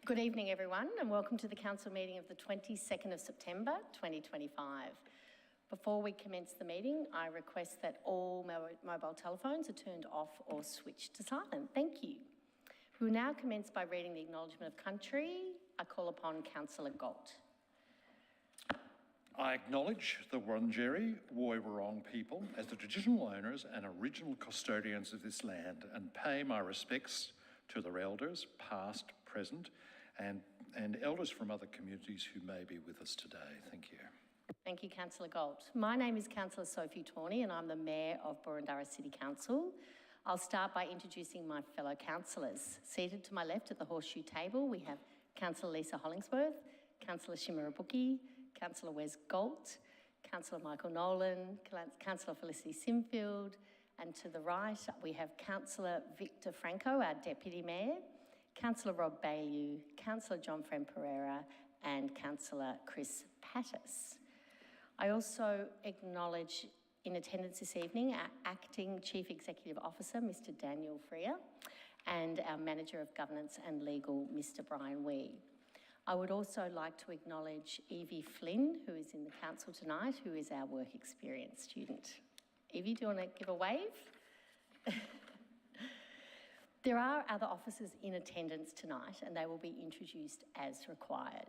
Good evening, everyone, and welcome to the Council meeting of the 22nd of September 2025. Before we commence the meeting, I request that all mobile telephones are turned off or switched to silent. Thank you. We will now commence by reading the Acknowledgement of Country. I call upon Councillor Galt. I acknowledge the Wurundjeri Woi-wurrung people as the traditional owners and original custodians of this land and pay my respects to their elders, past, present, and elders from other communities who may be with us today. Thank you. Thank you, Councillor Galt. My name is Councillor Sophie Tawney and I'm the Mayor of Boroondara City Council. I'll start by introducing my fellow councillors. Seated to my left at the horseshoe table, we have Councillor Lisa Hollingsworth, Councillor Shimura Bookie, Councillor Wes Galt, Councillor Michael Nolan, Councillor Felicity Simfield, and to the right we have Councillor Victor Franco, our Deputy Mayor, Councillor Rob Baillieu, Councillor John Friend Pereira, and Councillor Chris Pattis. I also acknowledge in attendance this evening our Acting Chief Executive Officer, Mr Daniel Freer, and our Manager of Governance and Legal, Mr Brian Wee. I would also like to acknowledge Evie Flynn, who is in the council tonight, who is our work experience student. Evie, do you want to give a wave? There are other officers in attendance tonight and they will be introduced as required.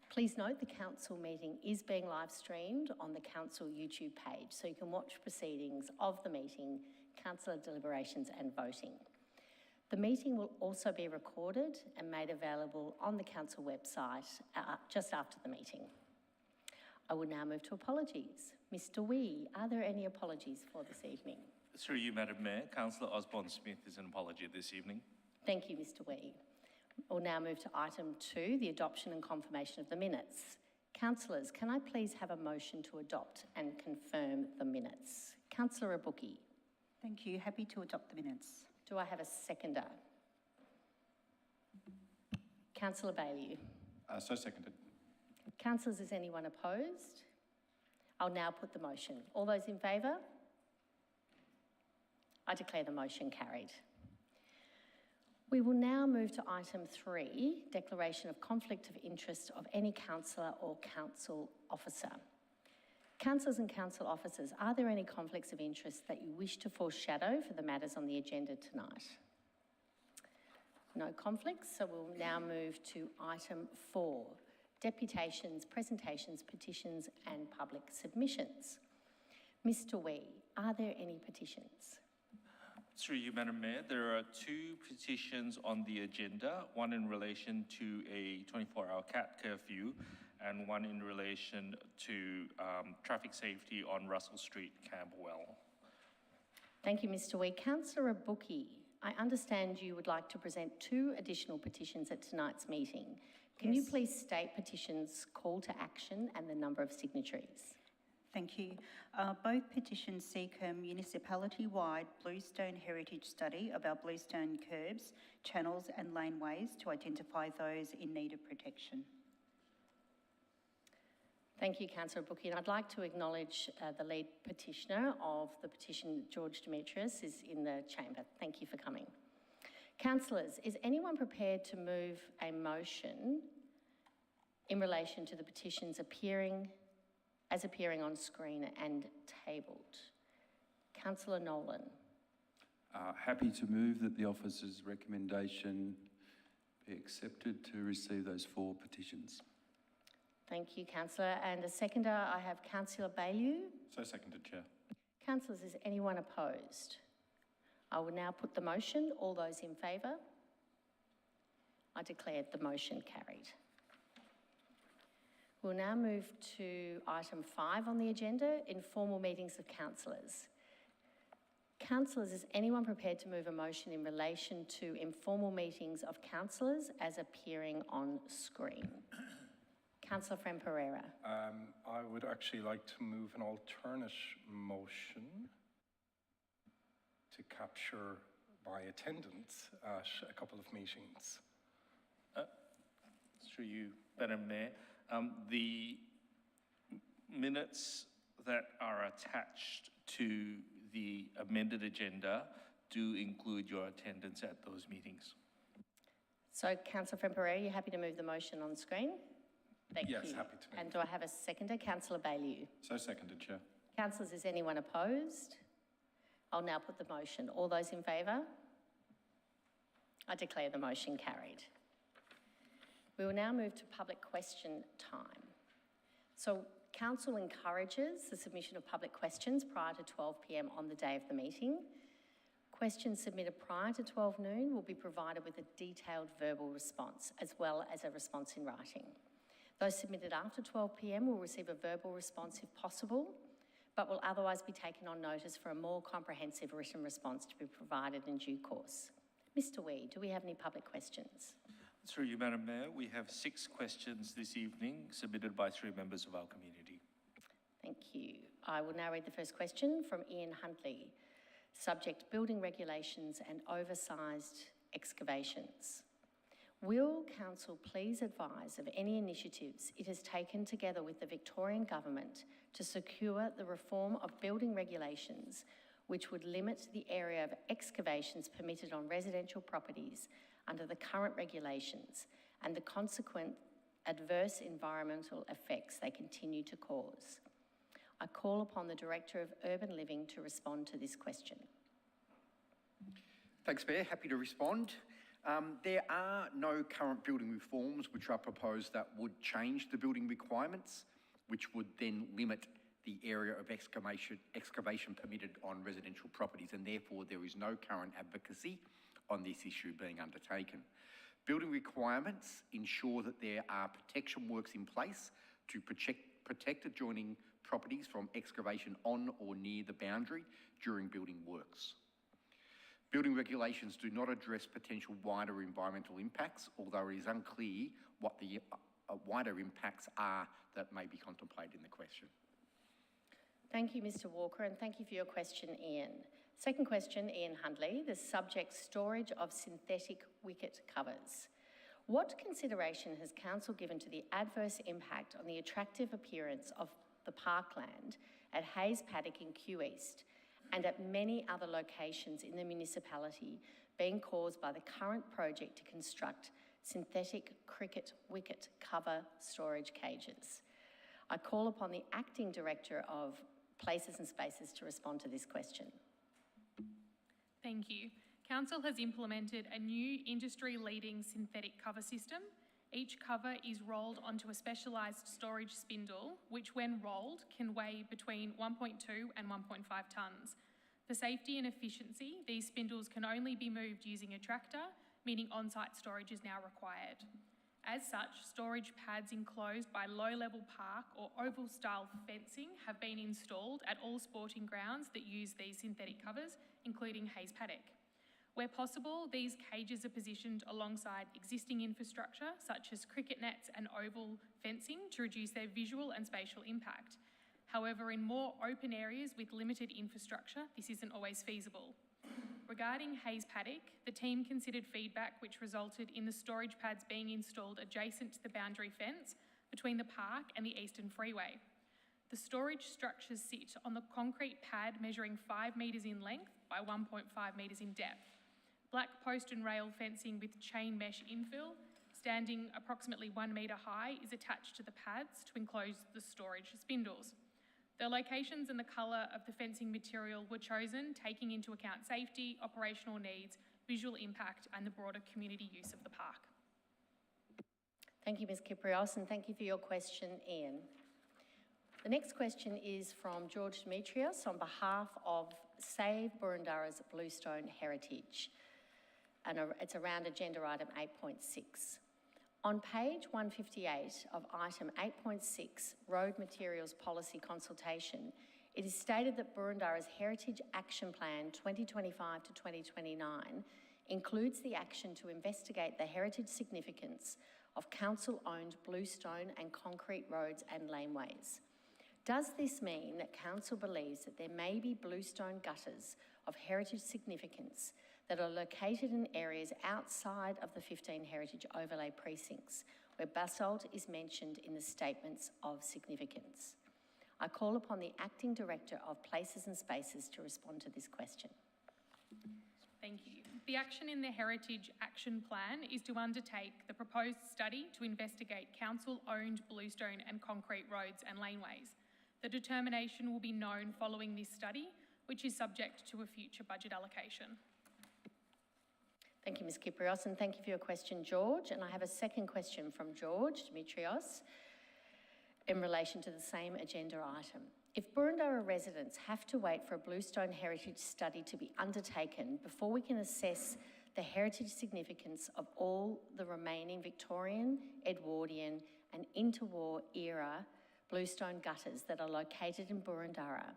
Please note the council meeting is being live streamed on the council YouTube page, so you can watch proceedings of the meeting, councillor deliberations and voting. The meeting will also be recorded and made available on the council website just after the meeting. I will now move to apologies. Mr Wee, are there any apologies for this evening? Through you, Madam Mayor, Councillor Osborne Smith is an apology this evening. Thank you, Mr Wee. We'll now move to item 2, the adoption and confirmation of the minutes. Councillors, can I please have a motion to adopt and confirm the minutes? Councillor Bookie. Thank you. Happy to adopt the minutes. Do I have a seconder? Councillor Baillieu. So seconded. Councillors, is anyone opposed? I'll now put the motion. All those in favour? I declare the motion carried. We will now move to item 3, declaration of conflict of interest of any councillor or council officer. Councillors and council officers, are there any conflicts of interest that you wish to foreshadow for the matters on the agenda tonight? No conflicts, so we'll now move to item 4, deputations, presentations, petitions and public submissions. Mr Wee, are there any petitions? Through you, Madam Mayor, there are 2 petitions on the agenda, one in relation to a 24-hour cat curfew and one in relation to traffic safety on Russell Street, Camberwell. Thank you, Mr Wee. Councillor Bookie, I understand you would like to present 2 additional petitions at tonight's meeting. Can you please state petitions, call to action and the number of signatories? Thank you. Both petitions seek a municipality-wide Bluestone heritage study of our Bluestone curbs, channels and laneways to identify those in need of protection. Thank you, Councillor Bookie. And I'd like to acknowledge the lead petitioner of the petition, George Demetrius, is in the chamber. Thank you for coming. Councillors, is anyone prepared to move a motion in relation to the petitions appearing on screen and tabled? Councillor Nolan. Happy to move that the officer's recommendation be accepted to receive those 4 petitions. Thank you, Councillor. And a seconder, I have Councillor Baillieu. So seconded, Chair. Councillors, is anyone opposed? I will now put the motion. All those in favour? I declare the motion carried. We'll now move to item 5 on the agenda, informal meetings of councillors. Councillors, is anyone prepared to move a motion in relation to informal meetings of councillors as appearing on screen? Councillor Friend Pereira. I would actually like to move an alternate motion to capture my attendance at a couple of meetings. Through you, Madam Mayor, the minutes that are attached to the amended agenda do include your attendance at those meetings. So Councillor Friend-Pereira, you happy to move the motion on screen? Thank you. Yes, happy to move. And do I have a seconder? Councillor Baillieu. So seconded, Chair. Councillors, is anyone opposed? I'll now put the motion. All those in favour? I declare the motion carried. We will now move to public question time. So Council encourages the submission of public questions prior to 12 p.m. on the day of the meeting. Questions submitted prior to 12 noon will be provided with a detailed verbal response, as well as a response in writing. Those submitted after 12 p.m. will receive a verbal response if possible, but will otherwise be taken on notice for a more comprehensive written response to be provided in due course. Mr. Wee, do we have any public questions? Through you, Madam Mayor, we have 6 questions this evening submitted by 3 members of our community. Thank you. I will now read the first question from Ian Huntley. Subject: building regulations and oversized excavations. Will Council please advise of any initiatives it has taken together with the Victorian Government to secure the reform of building regulations which would limit the area of excavations permitted on residential properties under the current regulations and the consequent adverse environmental effects they continue to cause? I call upon the Director of Urban Living to respond to this question. Thanks, Mayor. Happy to respond. There are no current building reforms which are proposed that would change the building requirements, which would then limit the area of excavation permitted on residential properties, and therefore there is no current advocacy on this issue being undertaken. Building requirements ensure that there are protection works in place to protect adjoining properties from excavation on or near the boundary during building works. Building regulations do not address potential wider environmental impacts, although it is unclear what the wider impacts are that may be contemplated in the question. Thank you, Mr. Walker, and thank you for your question, Ian. Second question, Ian Huntley, the subject: storage of synthetic wicket covers. What consideration has Council given to the adverse impact on the attractive appearance of the parkland at Hayes Paddock in Kew East and at many other locations in the municipality being caused by the current project to construct synthetic cricket wicket cover storage cages? I call upon the Acting Director of Places and Spaces to respond to this question. Thank you. Council has implemented a new industry-leading synthetic cover system. Each cover is rolled onto a specialised storage spindle, which when rolled can weigh between 1.2 and 1.5 tonnes. For safety and efficiency, these spindles can only be moved using a tractor, meaning on-site storage is now required. As such, storage pads enclosed by low-level park or oval-style fencing have been installed at all sporting grounds that use these synthetic covers, including Hayes Paddock. Where possible, these cages are positioned alongside existing infrastructure, such as cricket nets and oval fencing, to reduce their visual and spatial impact. However, in more open areas with limited infrastructure, this isn't always feasible. Regarding Hayes Paddock, the team considered feedback which resulted in the storage pads being installed adjacent to the boundary fence between the park and the Eastern Freeway. The storage structures sit on the concrete pad measuring 5 metres in length by 1.5 metres in depth. Black post and rail fencing with chain mesh infill, standing approximately 1 metre high, is attached to the pads to enclose the storage spindles. The locations and the colour of the fencing material were chosen, taking into account safety, operational needs, visual impact and the broader community use of the park. Thank you, Ms Kyprios, and thank you for your question, Ian. The next question is from George Demetrios on behalf of Save Burundara's Bluestone Heritage, and it's around agenda item 8.6. On page 158 of item 8.6, Road Materials Policy Consultation, it is stated that Burundara's Heritage Action Plan 2025 to 2029 includes the action to investigate the heritage significance of council-owned bluestone and concrete roads and laneways. Does this mean that Council believes that there may be bluestone gutters of heritage significance that are located in areas outside of the 15 heritage overlay precincts where basalt is mentioned in the statements of significance? I call upon the Acting Director of Places and Spaces to respond to this question. Thank you. the action in the Heritage Action Plan is to undertake the proposed study to investigate council-owned bluestone and concrete roads and laneways. The determination will be known following this study, which is subject to a future budget allocation. Thank you, Ms Kyprios, and thank you for your question, George. And I have a second question from George Dimitrios in relation to the same agenda item. If Boroondara residents have to wait for a bluestone heritage study to be undertaken before we can assess the heritage significance of all the remaining Victorian, Edwardian and interwar era bluestone gutters that are located in Boroondara,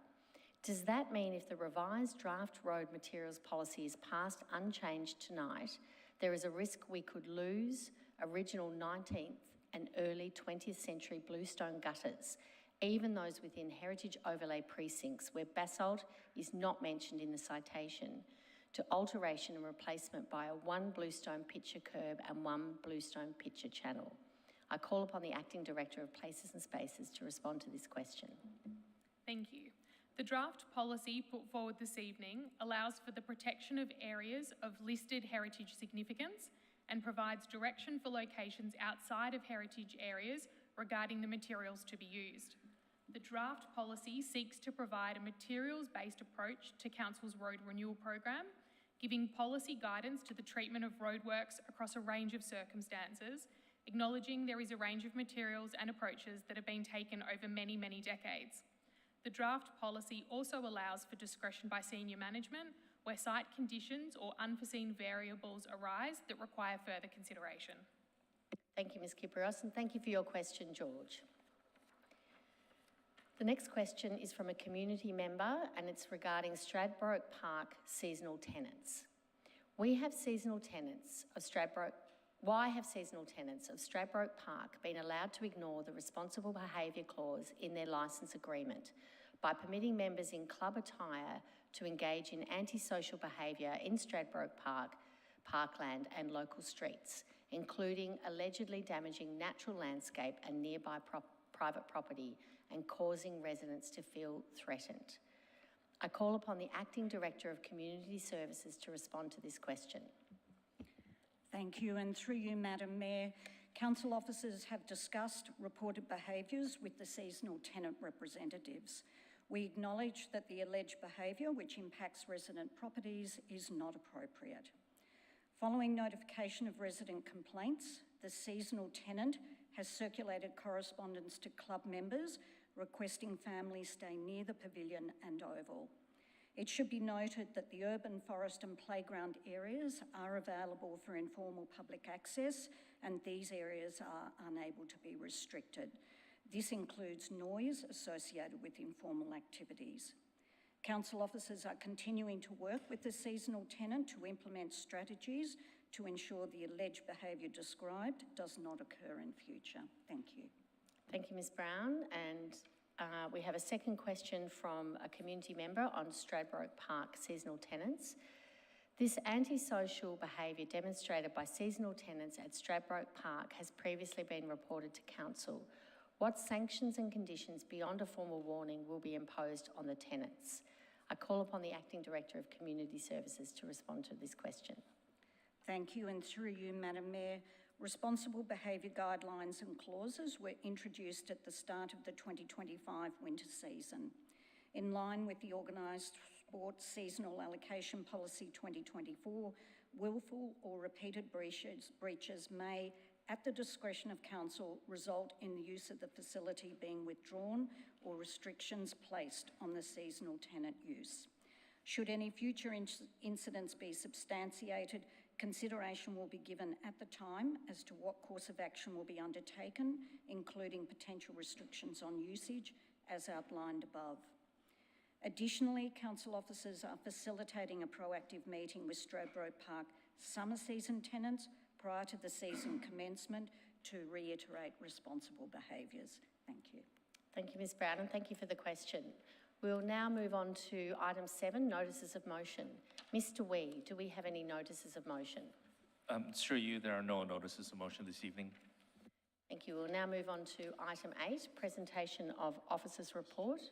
does that mean if the revised draft road materials policy is passed unchanged tonight, there is a risk we could lose original 19th and early 20th century bluestone gutters, even those within heritage overlay precincts where basalt is not mentioned in the citation, to alteration and replacement by a 1 bluestone pitcher curb and 1 bluestone pitcher channel? I call upon the Acting Director of Places and Spaces to respond to this question. Thank you. The draft policy put forward this evening allows for the protection of areas of listed heritage significance and provides direction for locations outside of heritage areas regarding the materials to be used. The draft policy seeks to provide a materials-based approach to Council's road renewal program, giving policy guidance to the treatment of roadworks across a range of circumstances, acknowledging there is a range of materials and approaches that have been taken over many, many decades. The draft policy also allows for discretion by senior management where site conditions or unforeseen variables arise that require further consideration. Thank you, Ms Kyprios, and thank you for your question, George. The next question is from a community member and it's regarding Stradbroke Park seasonal tenants. Why have seasonal tenants of Stradbroke Park been allowed to ignore the responsible behaviour clause in their licence agreement by permitting members in club attire to engage in antisocial behaviour in Stradbroke Park, parkland and local streets, including allegedly damaging natural landscape and nearby private property and causing residents to feel threatened? I call upon the Acting Director of Community Services to respond to this question. Thank you, and through you, Madam Mayor, council officers have discussed reported behaviours with the seasonal tenant representatives. We acknowledge that the alleged behaviour, which impacts resident properties, is not appropriate. Following notification of resident complaints, the seasonal tenant has circulated correspondence to club members requesting families stay near the pavilion and oval. It should be noted that the urban forest and playground areas are available for informal public access and these areas are unable to be restricted. This includes noise associated with informal activities. Council officers are continuing to work with the seasonal tenant to implement strategies to ensure the alleged behaviour described does not occur in future. Thank you. Thank you, Ms Brown. And we have a second question from a community member on Stradbroke Park seasonal tenants. This antisocial behaviour demonstrated by seasonal tenants at Stradbroke Park has previously been reported to Council. What sanctions and conditions beyond a formal warning will be imposed on the tenants? I call upon the Acting Director of Community Services to respond to this question. Thank you, and through you, Madam Mayor, responsible behaviour guidelines and clauses were introduced at the start of the 2025 winter season. In line with the Organised Sports Seasonal Allocation Policy 2024, willful or repeated breaches may, at the discretion of Council, result in the use of the facility being withdrawn or restrictions placed on the seasonal tenant use. Should any future incidents be substantiated, consideration will be given at the time as to what course of action will be undertaken, including potential restrictions on usage as outlined above. Additionally, Council officers are facilitating a proactive meeting with Stradbroke Park summer season tenants prior to the season commencement to reiterate responsible behaviours. Thank you. Thank you, Ms Brown, and thank you for the question. We'll now move on to item 7, notices of motion. Mr Wee, do we have any notices of motion? Through you, there are no notices of motion this evening. Thank you. We'll now move on to item 8, presentation of officers' report.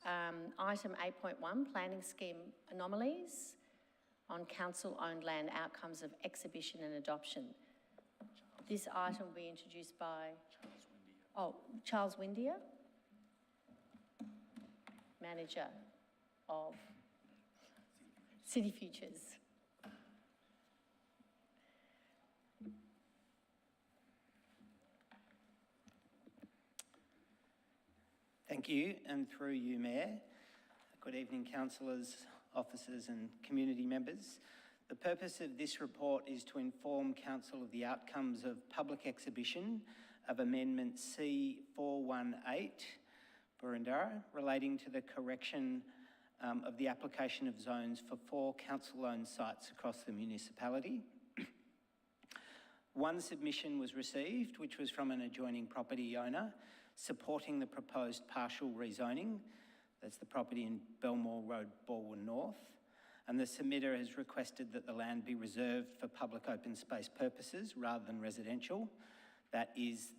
Item 8.1, planning scheme anomalies on council-owned land outcomes of exhibition and adoption. This item will be introduced by Charles Windier, Manager of City Futures. Thank you, and through you, Mayor. Good evening, councillors, officers and community members. The purpose of this report is to inform Council of the outcomes of public exhibition of Amendment C418, Burundara, relating to the correction of the application of zones for 4 council-owned sites across the municipality. One submission was received, which was from an adjoining property owner, supporting the proposed partial rezoning. That's the property in Belmore Road, Balwyn North. And the submitter has requested that the land be reserved for public open space purposes rather than residential. That is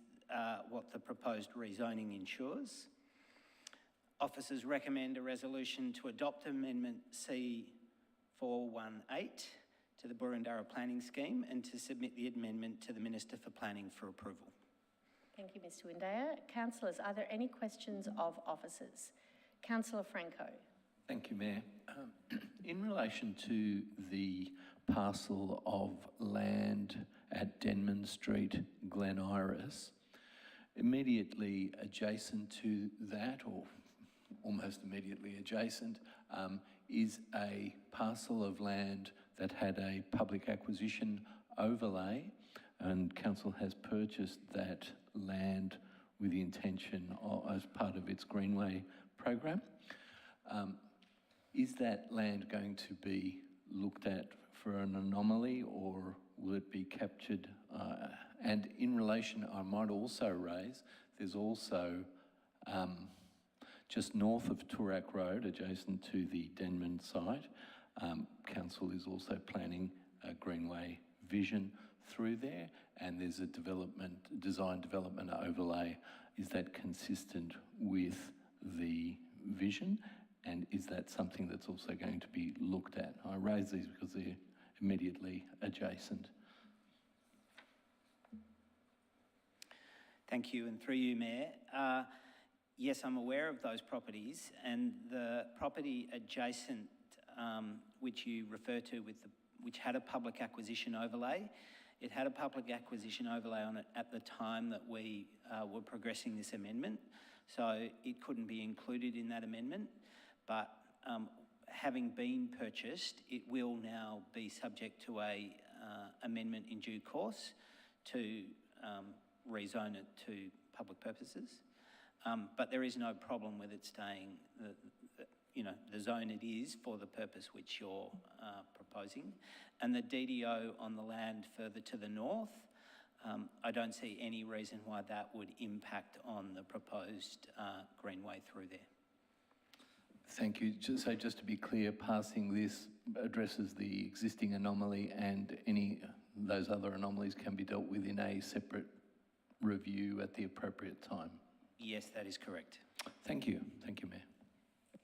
what the proposed rezoning ensures. Officers recommend a resolution to adopt Amendment C418 to the Burundara Planning Scheme and to submit the amendment to the Minister for Planning for approval. Thank you, Mr. Windayer. Councillors, are there any questions of officers? Councillor Franco. Thank you, Mayor. In relation to the parcel of land at Denman Street, Glen Iris, immediately adjacent to that, or almost immediately adjacent, is a parcel of land that had a public acquisition overlay, and Council has purchased that land with the intention as part of its Greenway program. Is that land going to be looked at for an anomaly, or will it be captured? And in relation, I might also raise, there's also just north of Toorak Road, adjacent to the Denman site, Council is also planning a Greenway vision through there, and there's a design development overlay. Is that consistent with the vision? And is that something that's also going to be looked at? I raise these because they're immediately adjacent. Thank you, and through you, Mayor. Yes, I'm aware of those properties, and the property adjacent, which you refer to, which had a public acquisition overlay, it had a public acquisition overlay on it at the time that we were progressing this amendment, so it couldn't be included in that amendment. But having been purchased, it will now be subject to a amendment in due course to rezone it to public purposes. But there is no problem with it staying, the zone it is for the purpose which you're proposing. And the DDO on the land further to the north, I don't see any reason why that would impact on the proposed greenway through there. Thank you. So just to be clear, passing this addresses the existing anomaly, and any those other anomalies can be dealt with in a separate review at the appropriate time. Yes, that is correct. Thank you. Thank you, Mayor.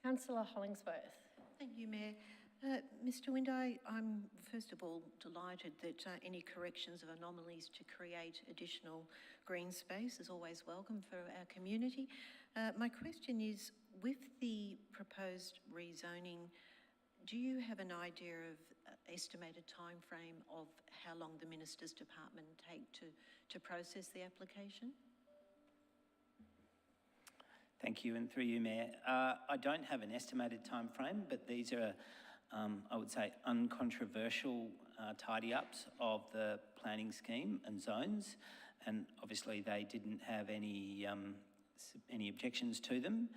Councillor Hollingsworth. Thank you, Mayor. Mr. Windayer, I'm first of all delighted that any corrections of anomalies to create additional green space is always welcome for our community. My question is, with the proposed rezoning, do you have an idea of estimated time frame of how long the Minister's Department take to process the application? Thank you, and through you, Mayor. I don't have an estimated time frame, but these are, I would say, uncontroversial tidy-ups of the planning scheme and zones, and obviously they didn't have any objections to them.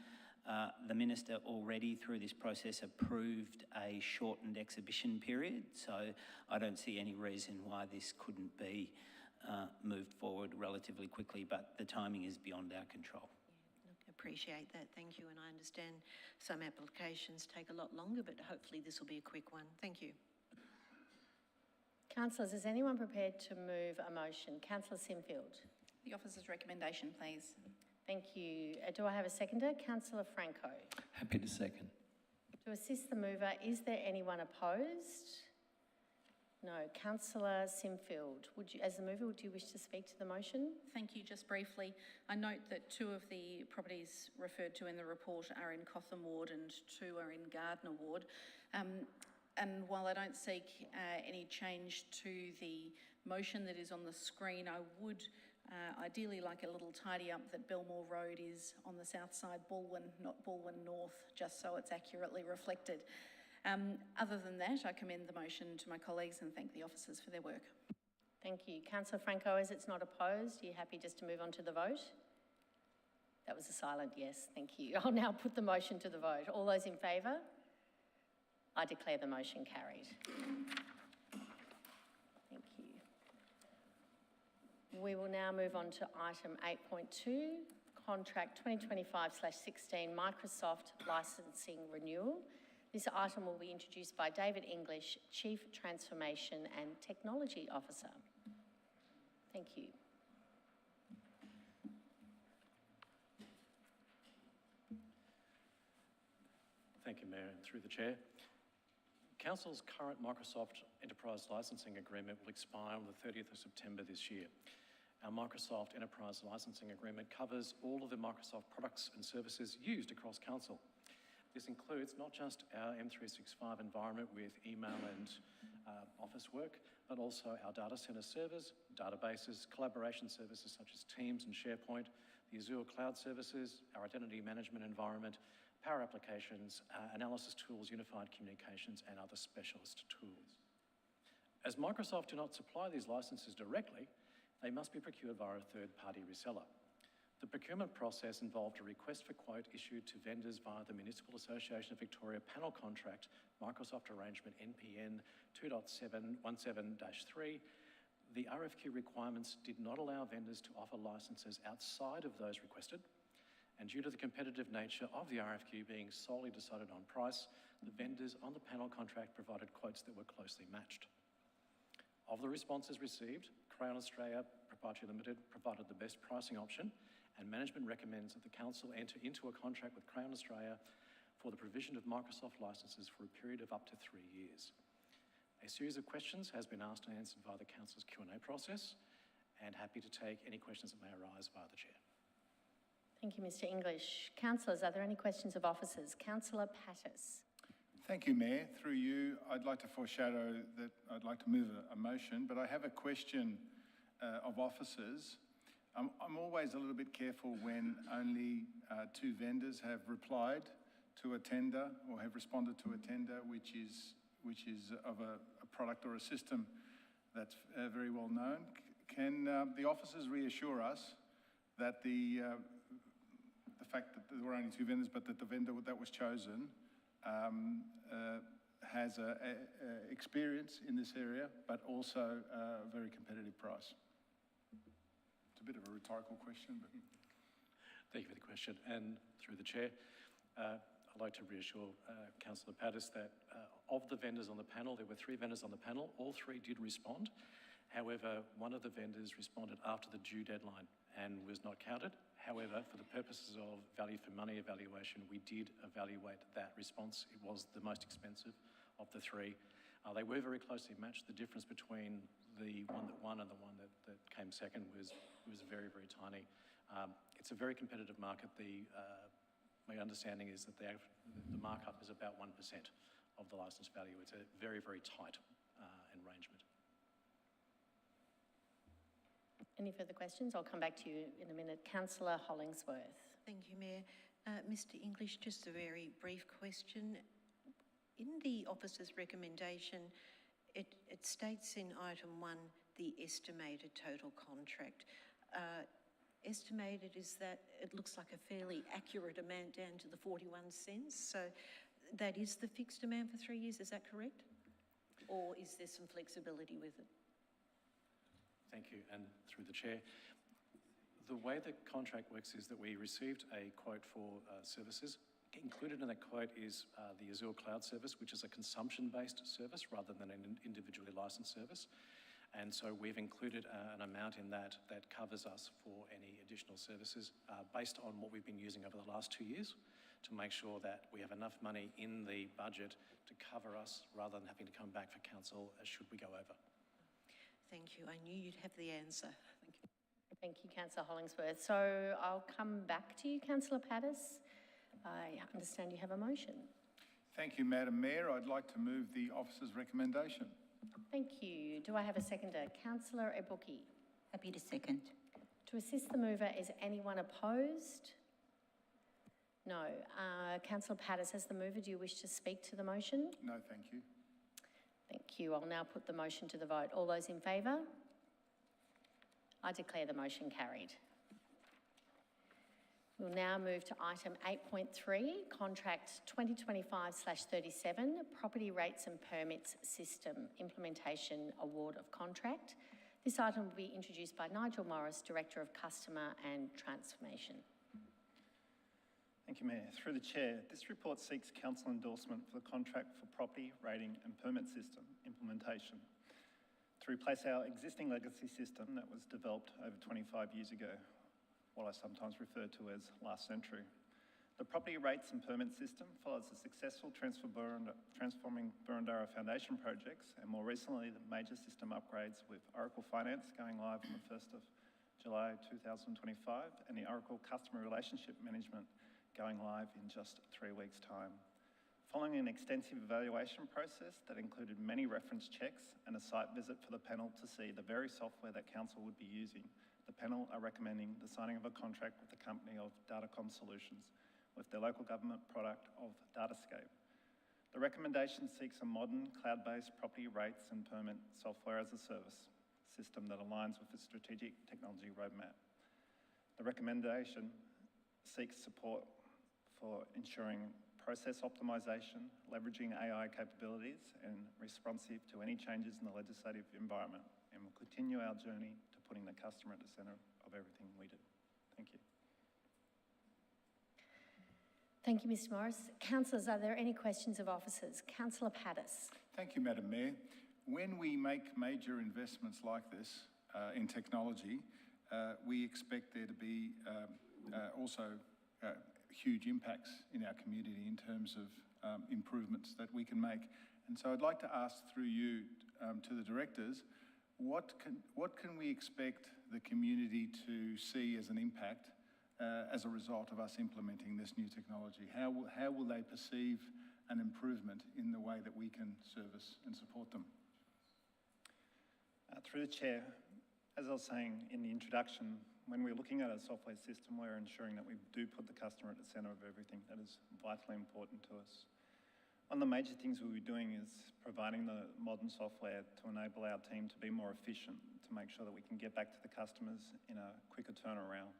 The Minister already, through this process, approved a shortened exhibition period, so I don't see any reason why this couldn't be moved forward relatively quickly, but the timing is beyond our control. Appreciate that, thank you, and I understand some applications take a lot longer, but hopefully this will be a quick one. Thank you. Councillors, is anyone prepared to move a motion? Councillor Sinfield. The officer's recommendation, please. Thank you. Do I have a seconder? Councillor Franco. Happy to second. To assist the mover, is there anyone opposed? No. Councillor Simfield, as the mover, would you wish to speak to the motion? Thank you. Just briefly, I note that 2 of the properties referred to in the report are in Cotham Ward and 2 are in Gardner Ward. And while I don't seek any change to the motion that is on the screen, I would ideally like a little tidy up that Belmore Road is on the south side, Bulwen, not Bulwen North, just so it's accurately reflected. Other than that, I commend the motion to my colleagues and thank the officers for their work. Thank you. Councillor Franco, as it's not opposed, are you happy just to move on to the vote? That was a silent yes, thank you. I'll now put the motion to the vote. All those in favour? I declare the motion carried. Thank you. We will now move on to item 8.2, contract 2025/16 Microsoft licensing renewal. This item will be introduced by David English, Chief Transformation and Technology Officer. Thank you. Thank you, Mayor, and through the Chair. Council's current Microsoft Enterprise Licensing Agreement will expire on the 30th of September this year. Our Microsoft Enterprise Licensing Agreement covers all of the Microsoft products and services used across Council. This includes not just our M365 environment with email and office work, but also our data centre servers, databases, collaboration services such as Teams and SharePoint, the Azure cloud services, our identity management environment, Power Applications, analysis tools, unified communications, and other specialist tools. As Microsoft do not supply these licenses directly, they must be procured via a third-party reseller. The procurement process involved a request for quote issued to vendors via the Municipal Association of Victoria panel contract, Microsoft Arrangement NPN 2.717-3. The RFQ requirements did not allow vendors to offer licenses outside of those requested, and due to the competitive nature of the RFQ being solely decided on price, the vendors on the panel contract provided quotes that were closely matched. Of the responses received, Crayon Australia Proprietary Limited provided the best pricing option, and management recommends that the Council enter into a contract with Crayon Australia for the provision of Microsoft licenses for a period of up to 3 years. A series of questions has been asked and answered via the Council's Q&A process, and happy to take any questions that may arise via the Chair. Thank you, Mr English. Councillors, are there any questions of officers? Councillor Pattis. Thank you, Mayor. Through you, I'd like to foreshadow that I'd like to move a motion, but I have a question of officers. I'm always a little bit careful when only 2 vendors have replied to a tender or have responded to a tender which is of a product or a system that's very well known. Can the officers reassure us that the fact that there were only 2 vendors, but that the vendor that was chosen has experience in this area, but also a very competitive price? It's a bit of a rhetorical question, but... Thank you for the question, and through the Chair, I'd like to reassure Councillor Pattis that of the vendors on the panel, there were 3 vendors on the panel, all 3 did respond. However, one of the vendors responded after the due deadline and was not counted. However, for the purposes of value for money evaluation, we did evaluate that response. It was the most expensive of the 3. They were very closely matched. The difference between the one that won and the one that came second was very, very tiny. It's a very competitive market. My understanding is that the markup is about 1% of the licence value. It's a very, very tight arrangement. Any further questions? I'll come back to you in a minute. Councillor Hollingsworth. Thank you, Mayor. Mr English, just a very brief question. In the officer's recommendation, it states in item 1 the estimated total contract. Estimated is that it looks like a fairly accurate amount down to the 41 cents. So that is the fixed amount for 3 years, is that correct? Or is there some flexibility with it? Thank you, and through the Chair. The way the contract works is that we received a quote for services. Included in that quote is the Azure cloud service, which is a consumption-based service rather than an individually licensed service. And so we've included an amount in that that covers us for any additional services based on what we've been using over the last 2 years to make sure that we have enough money in the budget to cover us rather than having to come back for council should we go over. Thank you. I knew you'd have the answer. Thank you. Thank you, Councillor Hollingsworth. So I'll come back to you, Councillor Pattis. I understand you have a motion. Thank you, Madam Mayor. I'd like to move the officer's recommendation. Thank you. Do I have a seconder? Councillor Ibuki. Happy to second. To assist the mover, is anyone opposed? No. Councillor Pattis, as the mover, do you wish to speak to the motion? No, thank you. Thank you. I'll now put the motion to the vote. All those in favour? I declare the motion carried. We'll now move to item 8.3, contract 2025/37, property rates and permits system implementation award of contract. This item will be introduced by Nigel Morris, Director of Customer and Transformation. Thank you, Mayor. Through the Chair, this report seeks council endorsement for the contract for property rating and permit system implementation to replace our existing legacy system that was developed over 25 years ago, what I sometimes refer to as last century. The property rates and permit system follows the successful Transforming Burundara Foundation projects and more recently the major system upgrades with Oracle Finance going live on the 1st of July 2025 and the Oracle Customer Relationship Management going live in just 3 weeks' time. Following an extensive evaluation process that included many reference checks and a site visit for the panel to see the very software that council would be using, the panel are recommending the signing of a contract with the company of Datacom Solutions with their local government product of Datascape. The recommendation seeks a modern cloud-based property rates and permit software as a service system that aligns with the strategic technology roadmap. The recommendation seeks support for ensuring process optimisation, leveraging AI capabilities and responsive to any changes in the legislative environment, and will continue our journey to putting the customer at the centre of everything we do. Thank you. Thank you, Mr Morris. Councillors, are there any questions of officers? Councillor Pattis. Thank you, Madam Mayor. When we make major investments like this in technology, we expect there to be also huge impacts in our community in terms of improvements that we can make. And so I'd like to ask through you to the directors, what can we expect the community to see as an impact as a result of us implementing this new technology? How will they perceive an improvement in the way that we can service and support them? Through the Chair, as I was saying in the introduction, when we're looking at a software system, we're ensuring that we do put the customer at the centre of everything. That is vitally important to us. One of the major things we'll be doing is providing the modern software to enable our team to be more efficient, to make sure that we can get back to the customers in a quicker turnaround.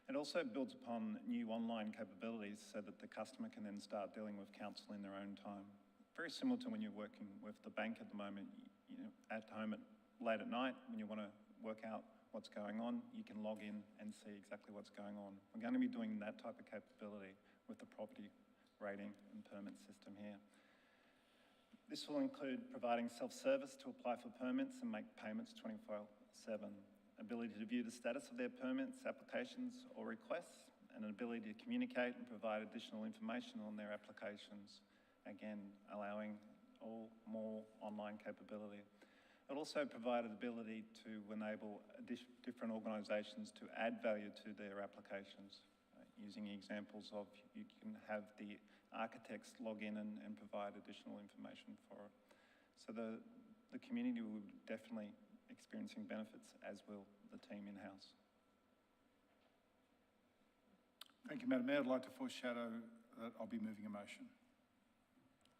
It also builds upon new online capabilities so that the customer can then start dealing with council in their own time. Very similar to when you're working with the bank at the moment, you know, at home late at night when you want to work out what's going on, you can log in and see exactly what's going on. We're going to be doing that type of capability with the property rating and permit system here. This will include providing self-service to apply for permits and make payments 24/7, ability to view the status of their permits, applications or requests, and an ability to communicate and provide additional information on their applications, again, allowing more online capability. It'll also provide an ability to enable different organisations to add value to their applications, using examples of you can have the architects log in and provide additional information for it. So the community will be definitely experiencing benefits, as will the team in-house. Thank you, Madam Mayor. I'd like to foreshadow that I'll be moving a motion.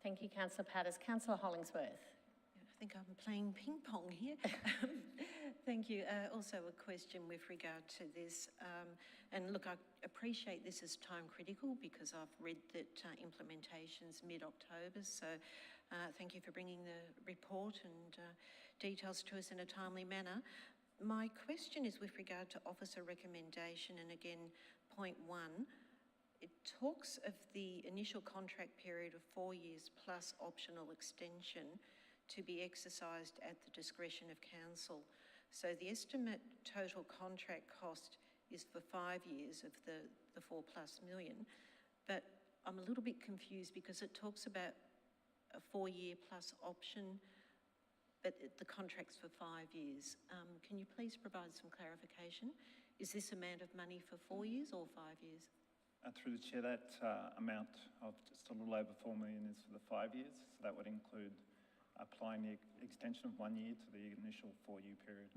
Thank you, Councillor Pattis. Councillor Hollingsworth. I think I'm playing ping pong here. Thank you. Also a question with regard to this. And look, I appreciate this is time critical because I've read that implementation's mid-October. So thank you for bringing the report and details to us in a timely manner. My question is with regard to officer recommendation, and again, point 1. It talks of the initial contract period of 4 years plus optional extension to be exercised at the discretion of council. So the estimate total contract cost is for 5 years of the 4+ million, but I'm a little bit confused because it talks about a 4-year plus option, but the contract's for 5 years. Can you please provide some clarification? Is this amount of money for 4 years or 5 years? Through the chair, that amount of just a little over 4 million is for the 5 years. So that would include applying the extension of 1 year to the initial 4-year period.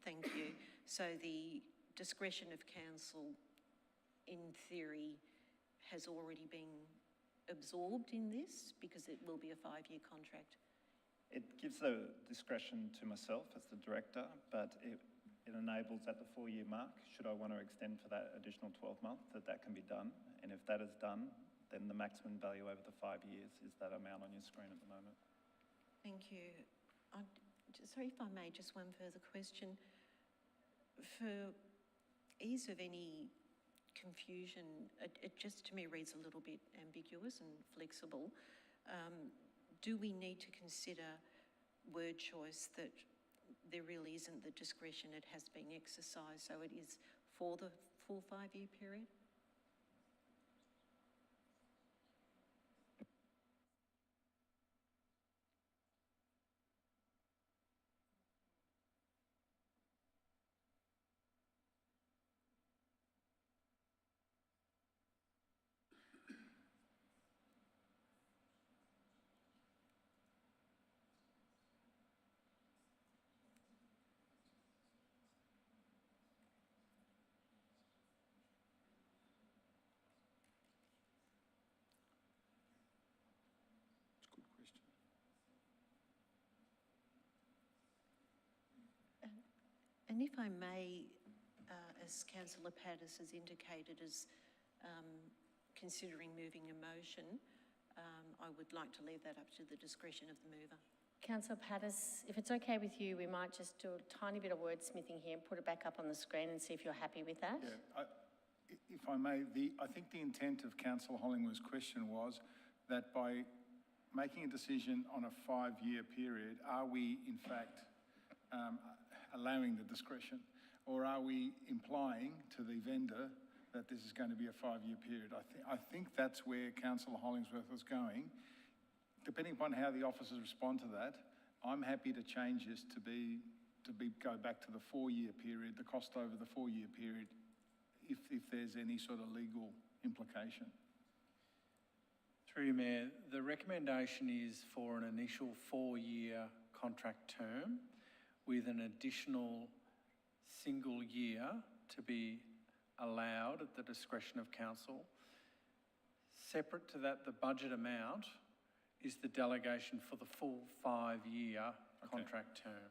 Thank you. So the discretion of council, in theory, has already been absorbed in this because it will be a 5-year contract? It gives the discretion to myself as the director, but it enables at the 4-year mark, should I want to extend for that additional 12 months, that can be done. And if that is done, then the maximum value over the 5 years is that amount on your screen at the moment. Thank you. Sorry if I may, just one further question. For ease of any confusion, it just to me reads a little bit ambiguous and flexible. Do we need to consider word choice that there really isn't the discretion, it has been exercised, so it is for the full 5-year period? And if I may, as Councillor Pattis has indicated, as considering moving a motion, I would like to leave that up to the discretion of the mover. Councillor Pattis, if it's okay with you, we might just do a tiny bit of wordsmithing here and put it back up on the screen and see if you're happy with that. Yeah, if I may, I think the intent of Councillor Hollingworth's question was that by making a decision on a 5-year period, are we in fact allowing the discretion, or are we implying to the vendor that this is going to be a 5-year period? I think that's where Councillor Hollingsworth was going. Depending upon how the officers respond to that, I'm happy to change this to go back to the 4-year period, the cost over the 4-year period, if there's any sort of legal implication. Through you, Mayor, the recommendation is for an initial 4-year contract term with an additional single year to be allowed at the discretion of council. Separate to that, the budget amount is the delegation for the full 5-year contract term.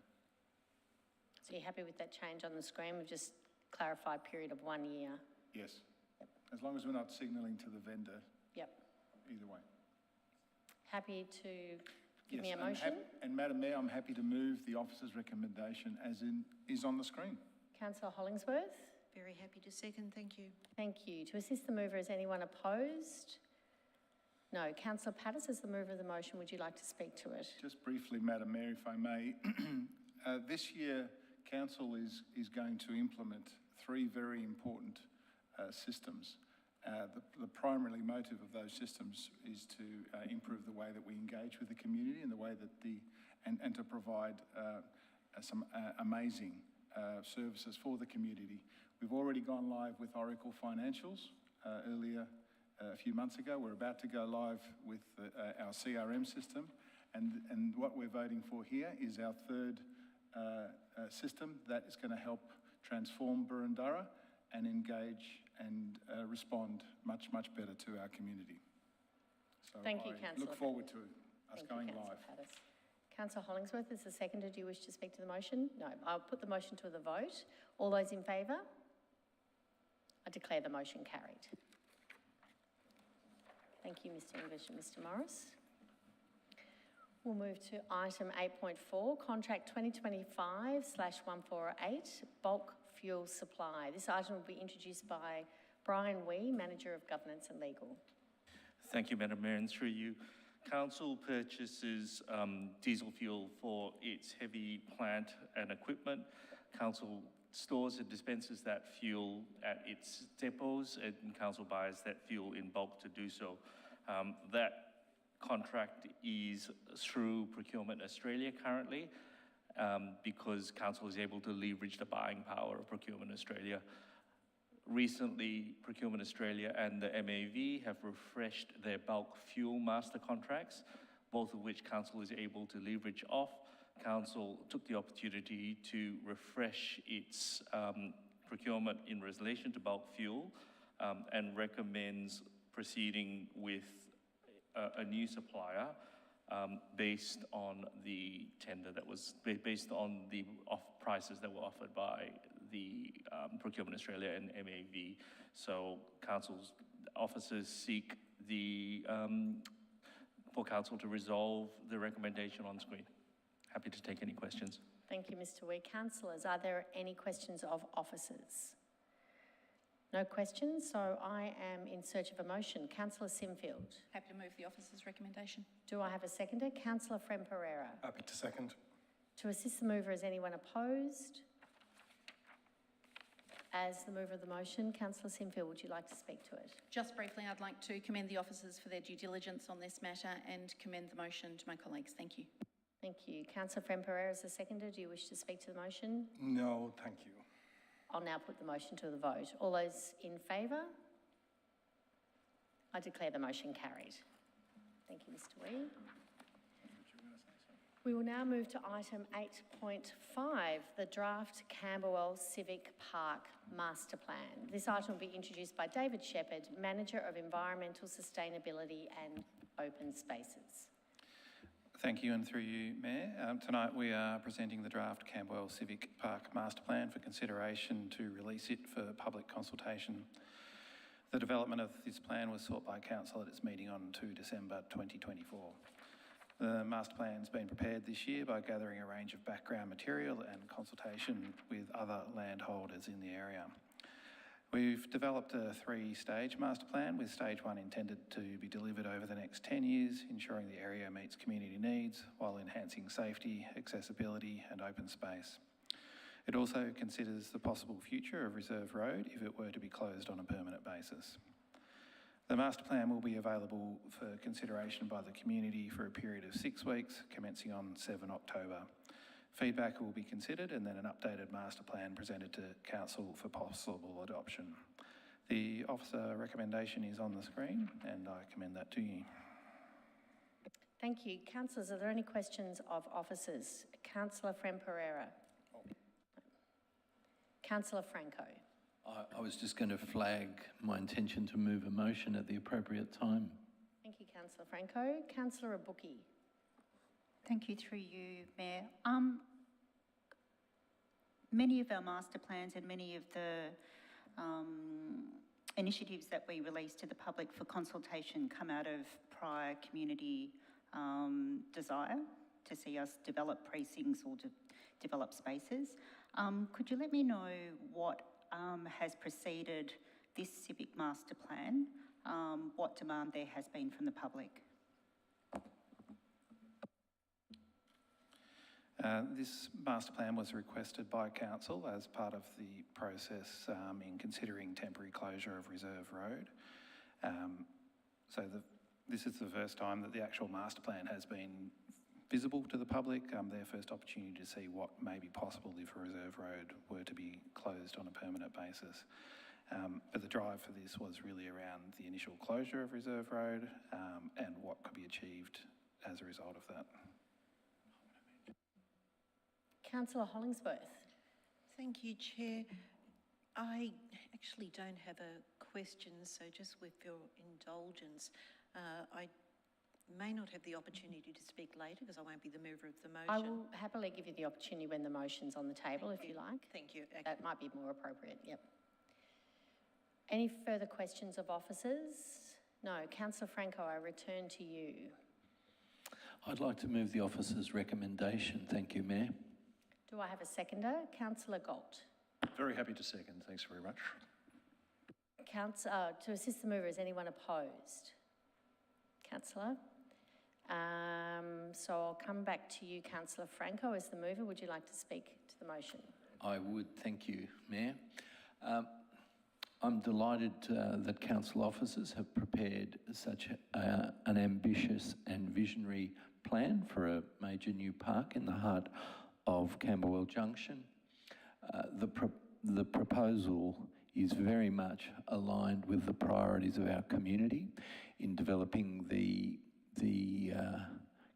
So you're happy with that change on the screen? We've just clarified period of 1 year. Yes. Yep. As long as we're not signalling to the vendor. Yep. Either way. Happy to give me a motion? And Madam Mayor, I'm happy to move the officer's recommendation as is on the screen. Councillor Hollingsworth? Very happy to second, thank you. Thank you. To assist the mover, is anyone opposed? No. Councillor Pattis, as the mover of the motion, would you like to speak to it? Just briefly, Madam Mayor, if I may. This year, Council is going to implement 3 very important systems. The primary motive of those systems is to improve the way that we engage with the community and the way that and to provide some amazing services for the community. We've already gone live with Oracle Financials earlier, a few months ago. We're about to go live with our CRM system, and what we're voting for here is our 3rd system that is going to help transform Burundara and engage and respond much, much better to our community. So Thank you, I Councillor. look forward to us going live. Councillor Hollingsworth, is the seconder. Do you wish to speak to the motion? No. I'll put the motion to the vote. All those in favour? I declare the motion carried. Thank you, Mr. English and Mr. Morris. We'll move to item 8.4, contract 2025/148, bulk fuel supply. This item will be introduced by Brian Wee, Manager of Governance and Legal. Thank you, Madam Mayor, and through you, Council purchases diesel fuel for its heavy plant and equipment. Council stores and dispenses that fuel at its depots, and Council buys that fuel in bulk to do so. That contract is through Procurement Australia currently, because Council is able to leverage the buying power of Procurement Australia. Recently, Procurement Australia and the MAV have refreshed their bulk fuel master contracts, both of which Council is able to leverage off. Council took the opportunity to refresh its procurement in relation to bulk fuel and recommends proceeding with a new supplier based on the tender that was, based on the prices that were offered by the Procurement Australia and MAV. So Council's officers seek for Council to resolve the recommendation on screen. Happy to take any questions. Thank you, Mr. Wee. Councillors, are there any questions of officers? No questions, so I am in search of a motion. Councillor Sinfield. Happy to move the officer's recommendation. Do I have a seconder? Councillor Friend Pereira. Happy to second. To assist the mover, is anyone opposed? As the mover of the motion, Councillor Sinfield, would you like to speak to it? Just briefly, I'd like to commend the officers for their due diligence on this matter and commend the motion to my colleagues. Thank you. Thank you. Councillor Friend Pereira is the seconder. Do you wish to speak to the motion? No, thank you. I'll now put the motion to the vote. All those in favour? I declare the motion carried. Thank you, Mr. Wee. We will now move to item 8.5, the draft Camberwell Civic Park Master Plan. This item will be introduced by David Shepherd, Manager of Environmental Sustainability and Open Spaces. Thank you, and through you, Mayor. Tonight we are presenting the draft Camberwell Civic Park Master Plan for consideration to release it for public consultation. The development of this plan was sought by Council at its meeting on 2 December 2024. The master plan has been prepared this year by gathering a range of background material and consultation with other landholders in the area. We've developed a 3-stage master plan, with stage 1 intended to be delivered over the next 10 years, ensuring the area meets community needs while enhancing safety, accessibility and open space. It also considers the possible future of Reserve Road if it were to be closed on a permanent basis. The master plan will be available for consideration by the community for a period of 6 weeks, commencing on 7 October. Feedback will be considered and then an updated master plan presented to Council for possible adoption. The officer recommendation is on the screen and I commend that to you. Thank you. Councillors, are there any questions of officers? Councillor Friend Pereira. Councillor Franco. I was just going to flag my intention to move a motion at the appropriate time. Thank you, Councillor Franco. Councillor Abuki. Thank you, through you, Mayor. Many of our master plans and many of the initiatives that we release to the public for consultation come out of prior community desire to see us develop precincts or to develop spaces. Could you let me know what has preceded this civic master plan, what demand there has been from the public? This master plan was requested by Council as part of the process in considering temporary closure of Reserve Road. This is the first time that the actual master plan has been visible to the public, their first opportunity to see what may be possible if a Reserve Road were to be closed on a permanent basis. But the drive for this was really around the initial closure of Reserve Road and what could be achieved as a result of that. Councillor Hollingsworth. Thank you, Chair. I actually don't have a question, so just with your indulgence, I may not have the opportunity to speak later because I won't be the mover of the motion. I will happily give you the opportunity when the motion's on the table, if you like. Thank you. Okay. That might be more appropriate, yep. Any further questions of officers? No. Councillor Franco, I return to you. I'd like to move the officer's recommendation. Thank you, Mayor. Do I have a seconder? Councillor Galt. Very happy to second. Thanks very much. To assist the mover, is anyone opposed? Councillor. So I'll come back to you, Councillor Franco, as the mover. Would you like to speak to the motion? I would, thank you, Mayor. I'm delighted that council officers have prepared such an ambitious and visionary plan for a major new park in the heart of Camberwell Junction. The proposal is very much aligned with the priorities of our community. In developing the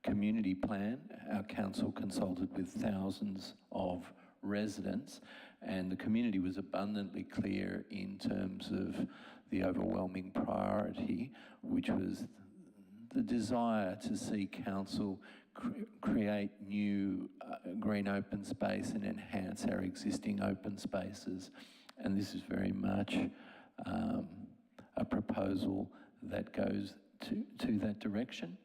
community plan, our council consulted with thousands of residents, and the community was abundantly clear in terms of the overwhelming priority, which was the desire to see council create new green open space and enhance our existing open spaces. And this is very much a proposal that goes to that direction.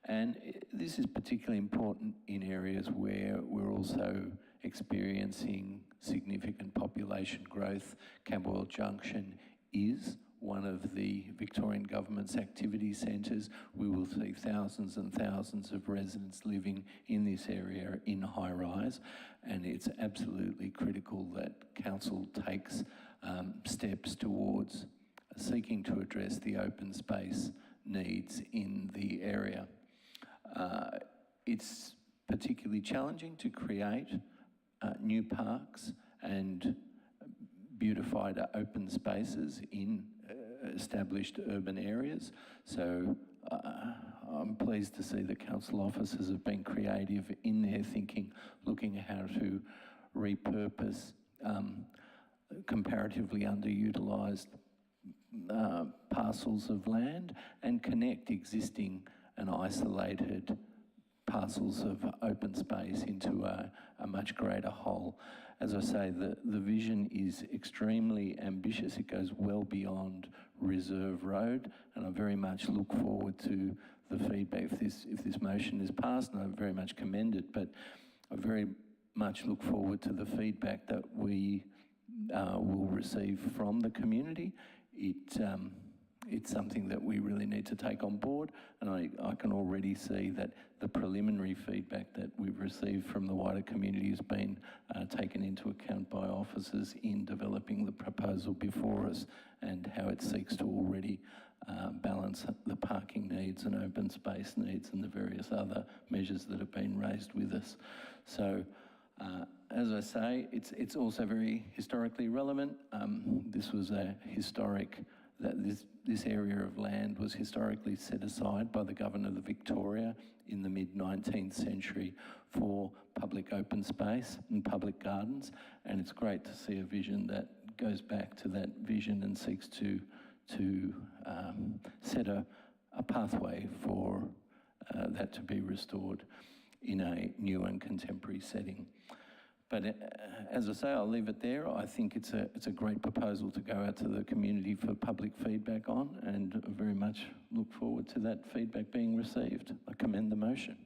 And this is particularly important in areas where we're also experiencing significant population growth. Camberwell Junction is one of the Victorian Government's activity centres. We will see thousands and thousands of residents living in this area in high rise, and it's absolutely critical that council takes steps towards seeking to address the open space needs in the area. It's particularly challenging to create new parks and beautified open spaces in established urban areas. So I'm pleased to see that council officers have been creative in their thinking, looking at how to repurpose comparatively underutilised parcels of land and connect existing and isolated parcels of open space into a much greater whole. As I say, the vision is extremely ambitious. It goes well beyond Reserve Road, and I very much look forward to the feedback if this motion is passed, and I very much commend it, but I very much look forward to the feedback that we will receive from the community. It's something that we really need to take on board, and I can already see that the preliminary feedback that we've received from the wider community has been taken into account by officers in developing the proposal before us, and how it seeks to already balance the parking needs and open space needs and the various other measures that have been raised with us. So, as I say, it's also very historically relevant. This was a historic, that this area of land was historically set aside by the Governor of Victoria in the mid-19th century for public open space and public gardens, and it's great to see a vision that goes back to that vision and seeks to set a pathway for that to be restored in a new and contemporary setting. But as I say, I'll leave it there. I think it's a great proposal to go out to the community for public feedback on, and I very much look forward to that feedback being received. I commend the motion.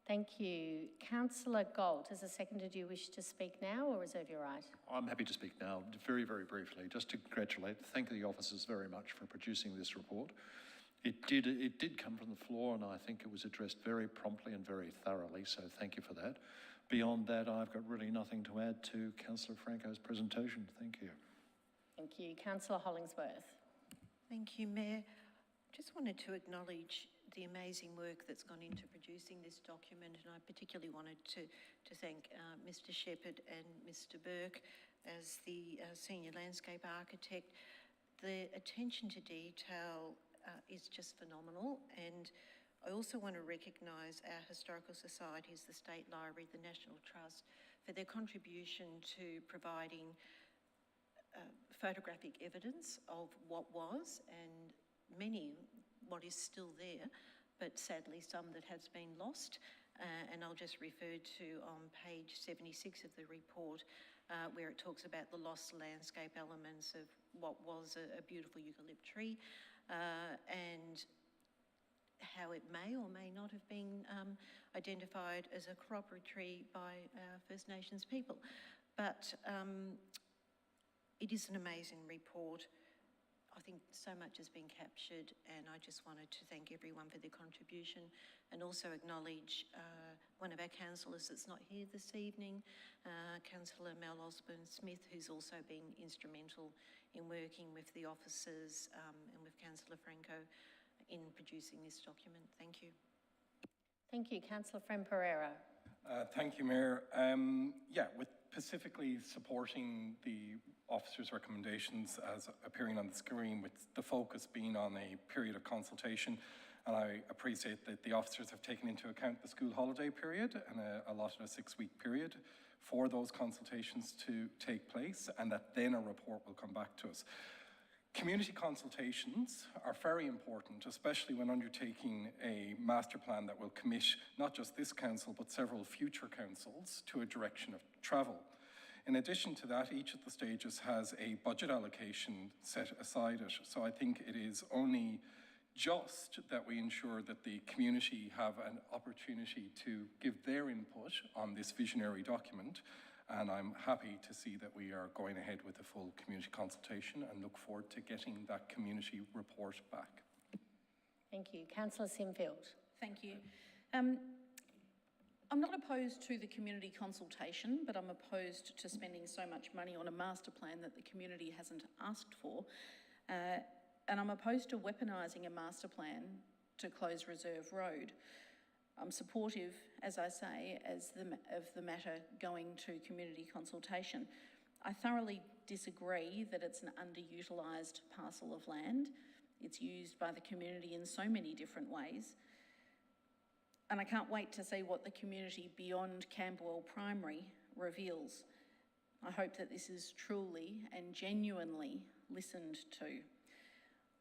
Thank you. Councillor Galt, as a seconder, do you wish to speak now or reserve your right? I'm happy to speak now, very, very briefly, just to thank the officers very much for producing this report. It did come from the floor, and I think it was addressed very promptly and very thoroughly, so thank you for that. Beyond that, I've got really nothing to add to Councillor Franco's presentation. Thank you. Thank you. Councillor Hollingsworth. Thank you, Mayor. Just wanted to acknowledge the amazing work that's gone into producing this document, and I particularly wanted to thank Mr. Shepherd and Mr. Burke as the senior landscape architect. The attention to detail is just phenomenal, and I also want to recognise our historical societies, the State Library, the National Trust, for their contribution to providing photographic evidence of what was, and what is still there, but sadly some that has been lost. And I'll just refer to on page 76 of the report, where it talks about the lost landscape elements of what was a beautiful eucalypt tree, and how it may or may not have been identified as a corroborate tree by First Nations people. But it is an amazing report. I think so much has been captured, and I just wanted to thank everyone for their contribution and also acknowledge one of our councillors that's not here this evening, Councillor Mel Osborne-Smith, who's also been instrumental in working with the officers and with Councillor Franco in producing this document. Thank you. Thank you. Councillor Friend-Pereira. Thank you, Mayor. With specifically supporting the officers' recommendations as appearing on the screen, with the focus being on a period of consultation. And I appreciate that the officers have taken into account the school holiday period and allotted a 6-week period for those consultations to take place, and that then a report will come back to us. Community consultations are very important, especially when undertaking a master plan that will commit not just this council, but several future councils to a direction of travel. In addition to that, each of the stages has a budget allocation set aside it. So I think it is only just that we ensure that the community have an opportunity to give their input on this visionary document. And I'm happy to see that we are going ahead with a full community consultation and look forward to getting that community report back. Thank you. Councillor Sinfield. Thank you. I'm not opposed to the community consultation, but I'm opposed to spending so much money on a master plan that the community hasn't asked for. And I'm opposed to weaponising a master plan to close Reserve Road. I'm supportive, as I say, of the matter going to community consultation. I thoroughly disagree that it's an underutilised parcel of land. It's used by the community in so many different ways. And I can't wait to see what the community beyond Camberwell Primary reveals. I hope that this is truly and genuinely listened to.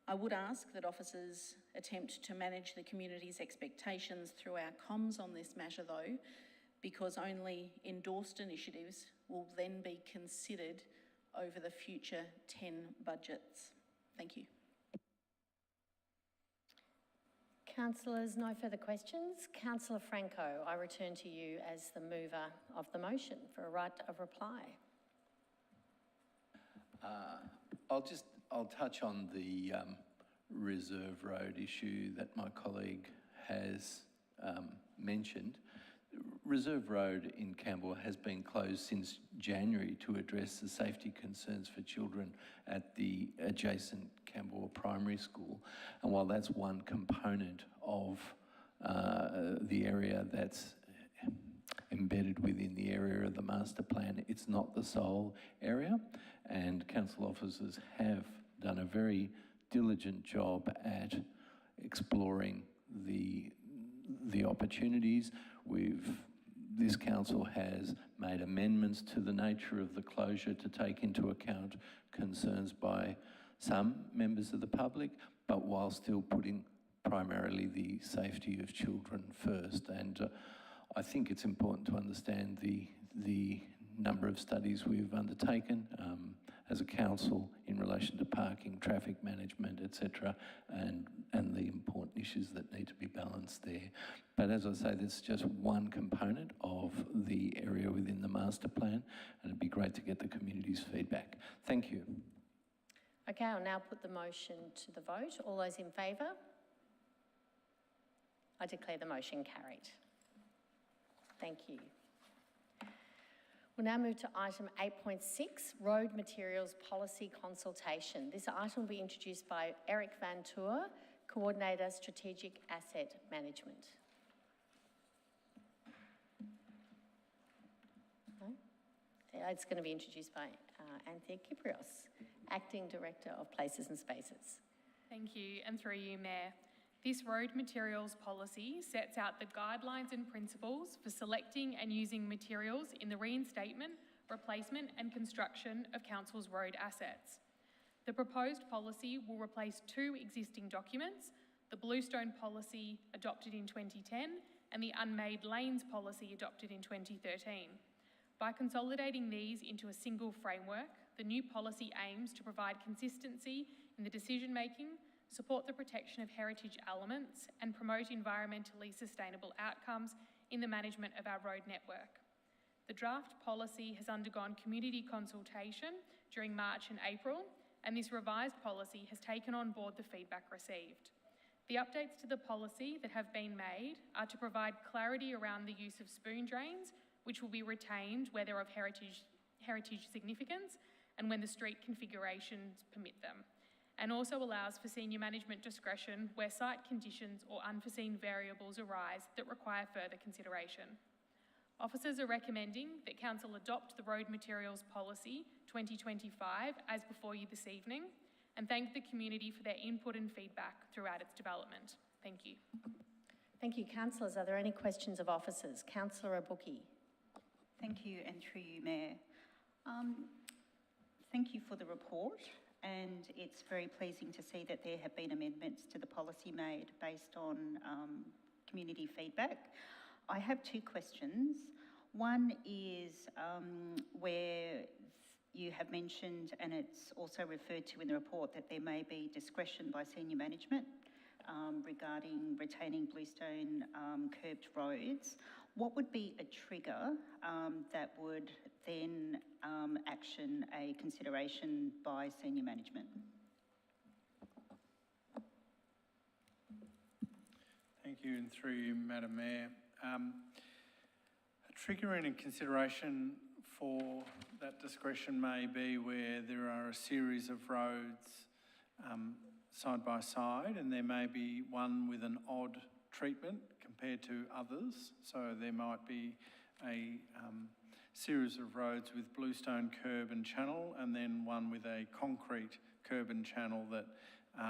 I would ask that officers attempt to manage the community's expectations through our comms on this matter though, because only endorsed initiatives will then be considered over the future 10 budgets. Thank you. Councillors, no further questions. Councillor Franco, I return to you as the mover of the motion for a right of reply. I'll touch on the Reserve Road issue that my colleague has mentioned. Reserve Road in Camberwell has been closed since January to address the safety concerns for children at the adjacent Camberwell Primary School. And while that's one component of the area that's embedded within the area of the master plan, it's not the sole area. And council officers have done a very diligent job at exploring the opportunities. This council has made amendments to the nature of the closure to take into account concerns by some members of the public, but while still putting primarily the safety of children first. And I think it's important to understand the number of studies we've undertaken as a council in relation to parking, traffic management, etc., and the important issues that need to be balanced there. But as I say, this is just one component of the area within the master plan, and it'd be great to get the community's feedback. Thank you. Okay, I'll now put the motion to the vote. All those in favour? I declare the motion carried. Thank you. We'll now move to item 8.6, Road Materials Policy Consultation. This item will be introduced by Eric Van Toor, Coordinator, Strategic Asset Management. No? It's going to be introduced by Anthea Kyprios, Acting Director of Places and Spaces. Thank you, and through you, Mayor. This road materials policy sets out the guidelines and principles for selecting and using materials in the reinstatement, replacement and construction of Council's road assets. The proposed policy will replace two existing documents, the Bluestone policy adopted in 2010 and the Unmade Lanes policy adopted in 2013. By consolidating these into a single framework, the new policy aims to provide consistency in the decision-making, support the protection of heritage elements and promote environmentally sustainable outcomes in the management of our road network. The draft policy has undergone community consultation during March and April and this revised policy has taken on board the feedback received. The updates to the policy that have been made are to provide clarity around the use of spoon drains, which will be retained where they're of heritage significance and when the street configurations permit them, and also allows for senior management discretion where site conditions or unforeseen variables arise that require further consideration. Officers are recommending that Council adopt the Road Materials Policy 2025 as before you this evening, and thank the community for their input and feedback throughout its development. Thank you. Thank you, councillors. Are there any questions of officers? Councillor Abuki. Thank you, and through you, Mayor. Thank you for the report, and it's very pleasing to see that there have been amendments to the policy made based on community feedback. I have two questions. One is where you have mentioned, and it's also referred to in the report, that there may be discretion by senior management regarding retaining bluestone curbed roads. What would be a trigger that would then action a consideration by senior management? Thank you, and through you, Madam Mayor. A trigger and a consideration for that discretion may be where there are a series of roads side by side, and there may be one with an odd treatment compared to others. So there might be a series of roads with bluestone curb and channel, and then one with a concrete curb and channel that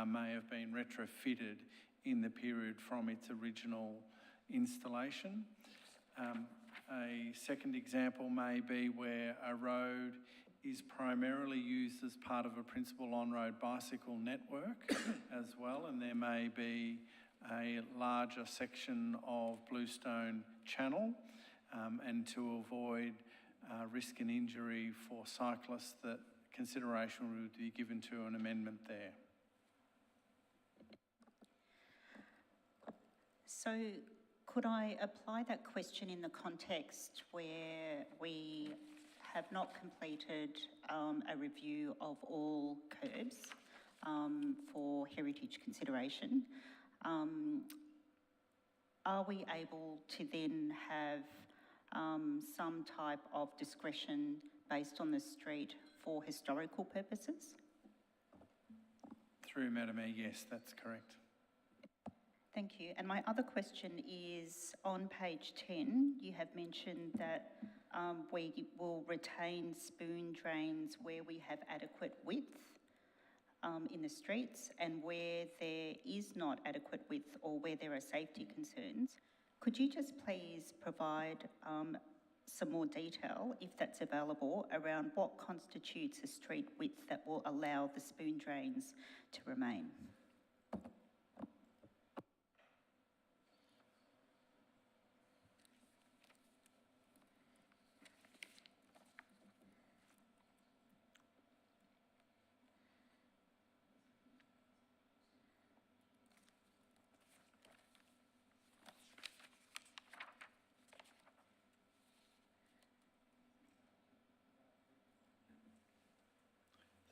may have been retrofitted in the period from its original installation. A second example may be where a road is primarily used as part of a principal on-road bicycle network as well, and there may be a larger section of bluestone channel, and to avoid risk and injury for cyclists, that consideration would be given to an amendment there. So could I apply that question in the context where we have not completed a review of all curbs for heritage consideration? Are we able to then have some type of discretion based on the street for historical purposes? Through Madam Mayor, yes, that's correct. Thank you. And my other question is, on page 10, you have mentioned that we will retain spoon drains where we have adequate width in the streets, and where there is not adequate width or where there are safety concerns. Could you just please provide some more detail, if that's available, around what constitutes a street width that will allow the spoon drains to remain?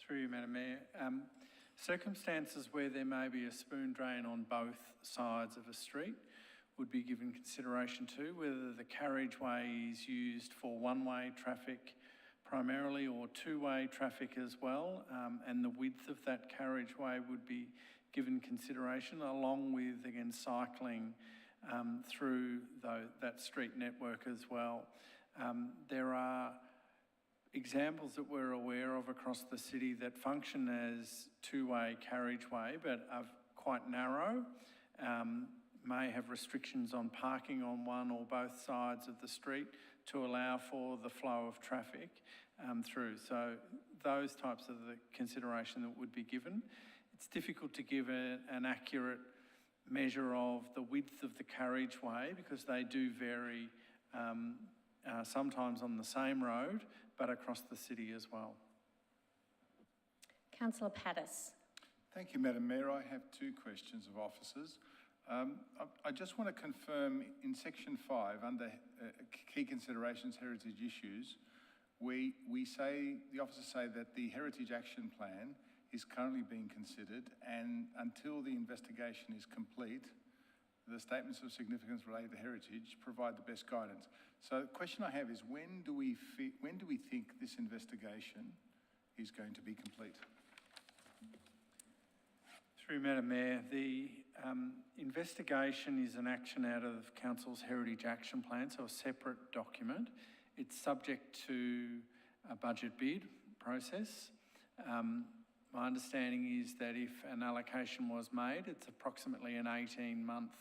Through you, Madam Mayor. Circumstances where there may be a spoon drain on both sides of a street would be given consideration to, whether the carriageway is used for one-way traffic primarily or two-way traffic as well, and the width of that carriageway would be given consideration, along with, again, cycling through that street network as well. There are examples that we're aware of across the city that function as two-way carriageway but are quite narrow, may have restrictions on parking on one or both sides of the street to allow for the flow of traffic through. So those types of the consideration that would be given. It's difficult to give an accurate measure of the width of the carriageway because they do vary sometimes on the same road, but across the city as well. Councillor Pattis. Thank you, Madam Mayor. I have two questions of officers. I just want to confirm in section 5, under key considerations, heritage issues, we say, the officers say that the heritage action plan is currently being considered, and until the investigation is complete, the statements of significance related to heritage provide the best guidance. So the question I have is, when do we think this investigation is going to be complete? Through Madam Mayor, the investigation is an action out of Council's Heritage Action Plan, so a separate document. It's subject to a budget bid process. My understanding is that if an allocation was made, it's approximately an 18-month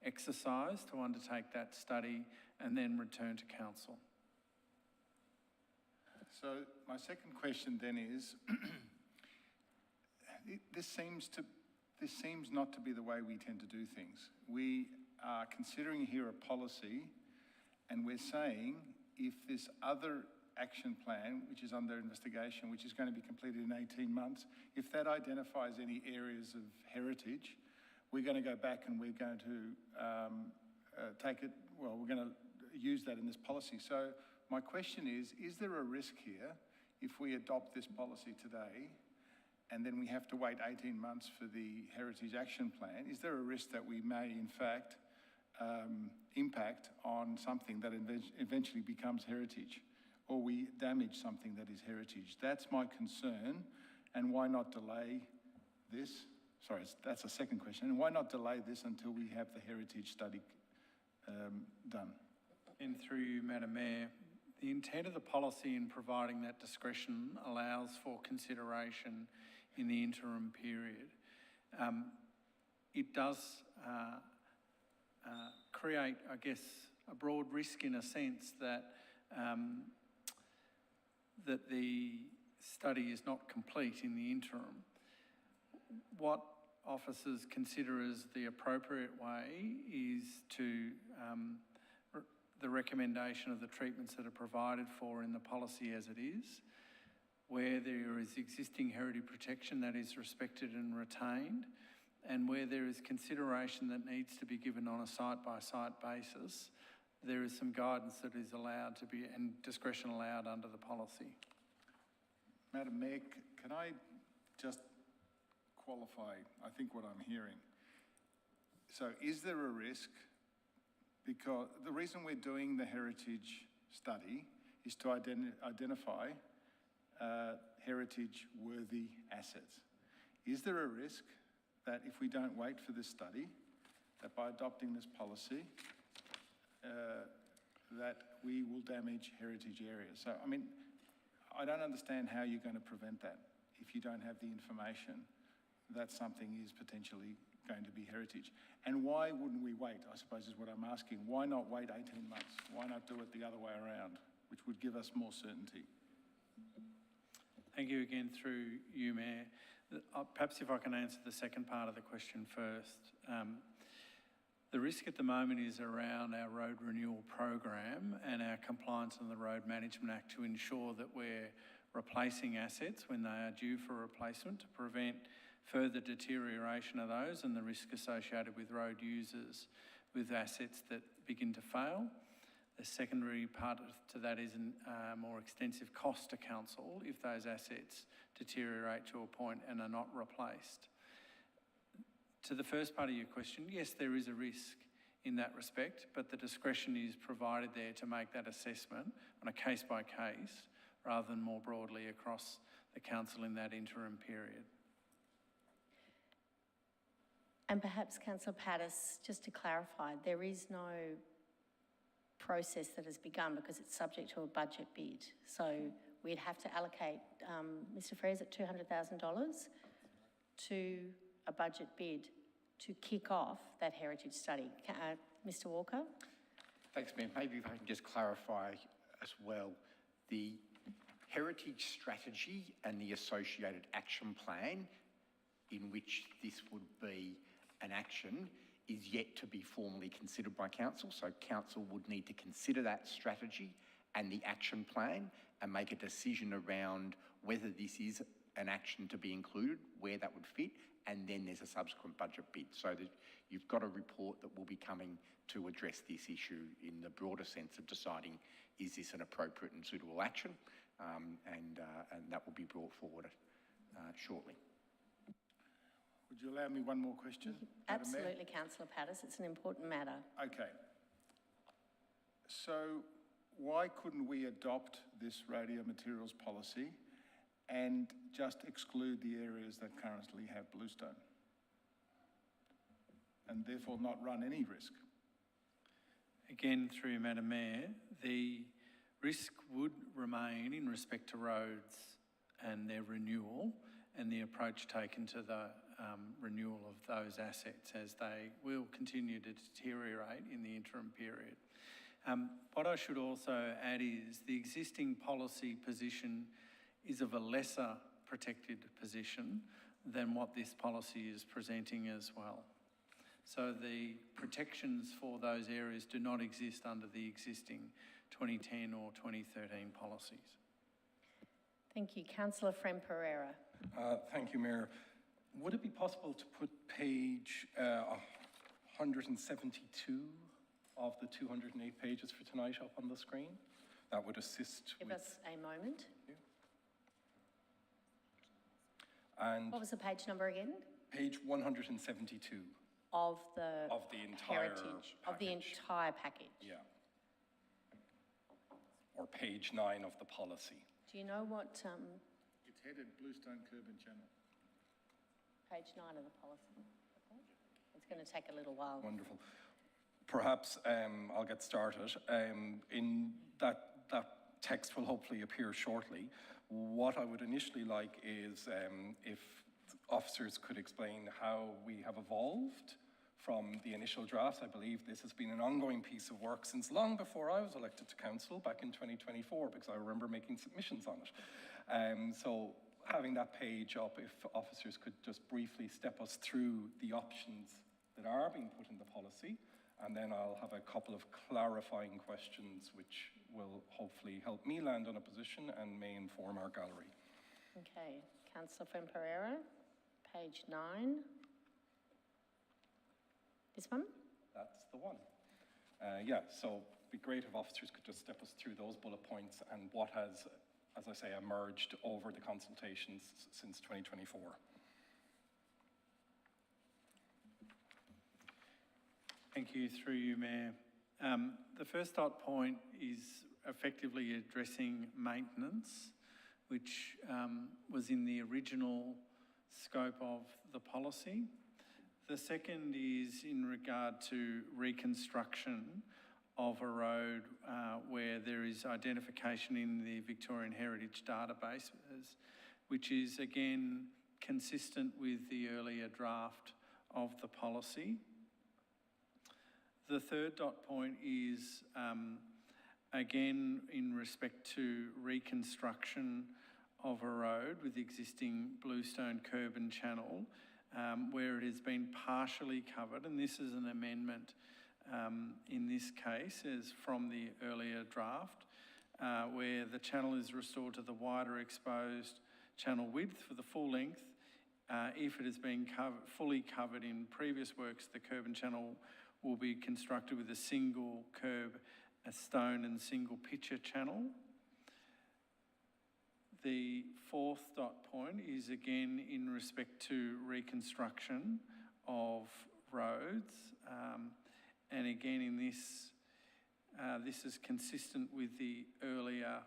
exercise to undertake that study and then return to Council. So my second question then is, this seems not to be the way we tend to do things. We are considering here a policy, and we're saying if this other action plan, which is under investigation, which is going to be completed in 18 months, if that identifies any areas of heritage, we're going to go back and we're going to we're going to use that in this policy. So my question is there a risk here if we adopt this policy today and then we have to wait 18 months for the Heritage Action Plan? Is there a risk that we may, in fact, impact on something that eventually becomes heritage, or we damage something that is heritage? That's my concern, and why not delay this? Sorry, that's a second question. And why not delay this until we have the heritage study done? And through you, Madam Mayor, the intent of the policy in providing that discretion allows for consideration in the interim period. It does create, I guess, a broad risk in a sense that that the study is not complete in the interim. What officers consider as the appropriate way is to the recommendation of the treatments that are provided for in the policy as it is. Where there is existing heritage protection, that is respected and retained, and where there is consideration that needs to be given on a site-by-site basis, there is some guidance that is allowed to be, and discretion allowed under the policy. Madam Mayor, can I just qualify, I think, what I'm hearing? So is there a risk, because the reason we're doing the heritage study is to identify heritage-worthy assets. Is there a risk that if we don't wait for this study, that by adopting this policy, that we will damage heritage areas? So, I mean, I don't understand how you're going to prevent that if you don't have the information that something is potentially going to be heritage. And why wouldn't we wait, I suppose is what I'm asking. Why not wait 18 months? Why not do it the other way around, which would give us more certainty? Thank you again through you, Mayor. Perhaps if I can answer the second part of the question first. The risk at the moment is around our road renewal program and our compliance on the Road Management Act to ensure that we're replacing assets when they are due for replacement to prevent further deterioration of those and the risk associated with road users with assets that begin to fail. The secondary part to that is a more extensive cost to council if those assets deteriorate to a point and are not replaced. To the first part of your question, yes, there is a risk in that respect, but the discretion is provided there to make that assessment on a case-by-case rather than more broadly across the council in that interim period. And perhaps, Councillor Pattis, just to clarify, there is no process that has begun because it's subject to a budget bid. So we'd have to allocate, Mr. Frere, is it $200,000 to a budget bid to kick off that heritage study. Mr. Walker? Thanks, Mayor. Maybe if I can just clarify as well, the heritage strategy and the associated action plan in which this would be an action is yet to be formally considered by council. So council would need to consider that strategy and the action plan and make a decision around whether this is an action to be included, where that would fit, and then there's a subsequent budget bid. So that you've got a report that will be coming to address this issue in the broader sense of deciding, is this an appropriate and suitable action? And that will be brought forward shortly. Would you allow me one more question? Madam Mayor? Absolutely, Councillor Pattis, it's an important matter. Okay. So why couldn't we adopt this radio materials policy and just exclude the areas that currently have bluestone? And therefore not run any risk? Again, through you, Madam Mayor, the risk would remain in respect to roads and their renewal and the approach taken to the renewal of those assets as they will continue to deteriorate in the interim period. What I should also add is the existing policy position is of a lesser protected position than what this policy is presenting as well. So the protections for those areas do not exist under the existing 2010 or 2013 policies. Thank you. Councillor Friend Pereira. Thank you, Mayor. Would it be possible to put page 172 of the 208 pages for tonight up on the screen? That would assist Give with... us a moment. And What was the page number again? page 172 Of the entire heritage, of the entire package. Yeah. Or page 9 of the policy. Do you know what It's headed Bluestone Curb and Channel. page 9 of the policy? It's going to take a little while. Wonderful. Perhaps I'll get started. In that text will hopefully appear shortly. What I would initially like is if officers could explain how we have evolved from the initial drafts. I believe this has been an ongoing piece of work since long before I was elected to council back in 2024, because I remember making submissions on it. So having that page up, if officers could just briefly step us through the options that are being put in the policy, and then I'll have a couple of clarifying questions which will hopefully help me land on a position and may inform our gallery. Okay, Councillor Friend Pereira, page 9. This one? That's the one. Yeah, so it'd be great if officers could just step us through those bullet points and what has, as I say, emerged over the consultations since 2024. Thank you, through you, Mayor. The first dot point is effectively addressing maintenance, which was in the original scope of the policy. The second is in regard to reconstruction of a road where there is identification in the Victorian Heritage databases, which is again consistent with the earlier draft of the policy. The third dot point is again in respect to reconstruction of a road with existing bluestone curb and channel where it has been partially covered, and this is an amendment in this case as from the earlier draft, where the channel is restored to the wider exposed channel width for the full length. If it has been fully covered in previous works, the curb and channel will be constructed with a single curb, a stone and single pitcher channel. The fourth dot point is again in respect to reconstruction of roads. And again in this, this is consistent with the earlier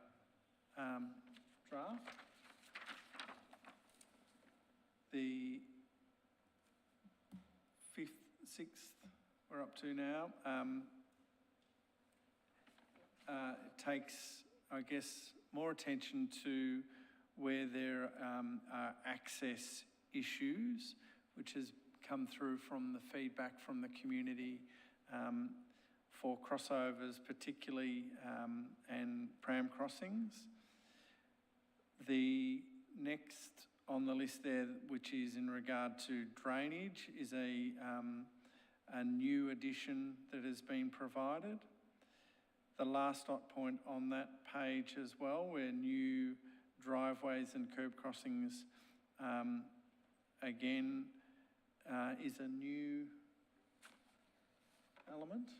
draft. The fifth, sixth, we're up to now, takes, I guess, more attention to where there are access issues, which has come through from the feedback from the community for crossovers particularly and pram crossings. The next on the list there, which is in regard to drainage, is a new addition that has been provided. The last dot point on that page as well, where new driveways and curb crossings again is a new element.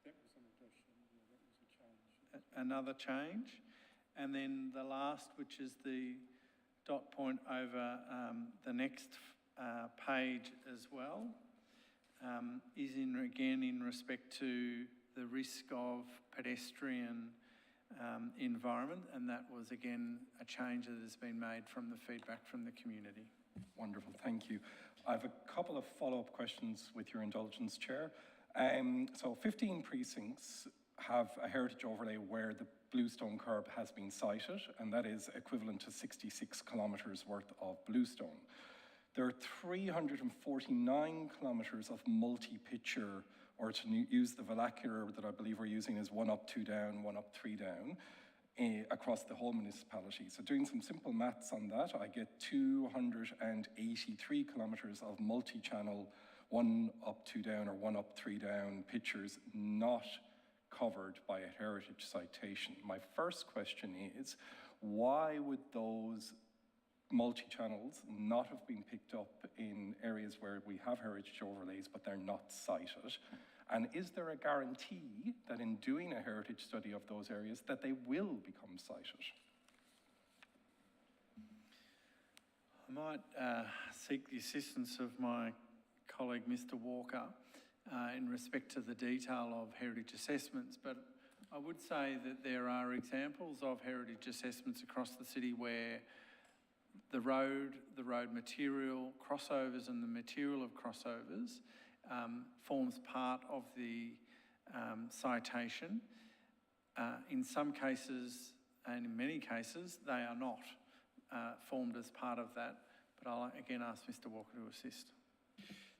That was an addition, yeah, that was a change. another change. And then the last, which is the dot point over the next page as well, is again in respect to the risk of pedestrian environment, and that was again a change that has been made from the feedback from the community. Wonderful, thank you. I have a couple of follow-up questions with your indulgence, Chair. So 15 precincts have a heritage overlay where the bluestone curb has been sited, and that is equivalent to 66 kilometres worth of bluestone. There are 349 kilometres of multi-picture, or to use the vernacular that I believe we're using is 1 up, 2 down, 1 up, 3 down, across the whole municipality. So doing some simple maths on that, I get 283 kilometres of multi-channel 1 up, 2 down, or 1 up, 3 down pictures not covered by a heritage citation. My first question is, why would those multi-channels not have been picked up in areas where we have heritage overlays, but they're not cited? And is there a guarantee that in doing a heritage study of those areas that they will become cited? I might seek the assistance of my colleague, Mr. Walker, in respect to the detail of heritage assessments, but I would say that there are examples of heritage assessments across the city where the road material, crossovers and the material of crossovers forms part of the citation. In some cases, and in many cases, they are not formed as part of that, but I'll again ask Mr. Walker to assist.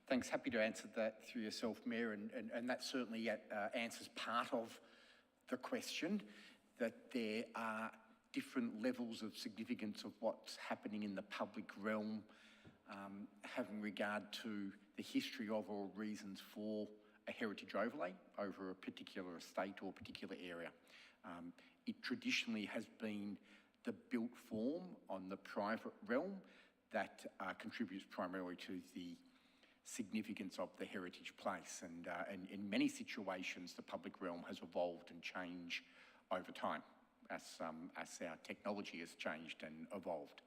Thanks. Happy to answer that through yourself, Mayor, and that certainly answers part of the question, that there are different levels of significance of what's happening in the public realm, having regard to the history of or reasons for a heritage overlay over a particular estate or particular area. It traditionally has been the built form on the private realm that contributes primarily to the significance of the heritage place, and in many situations the public realm has evolved and changed over time as our technology has changed and evolved.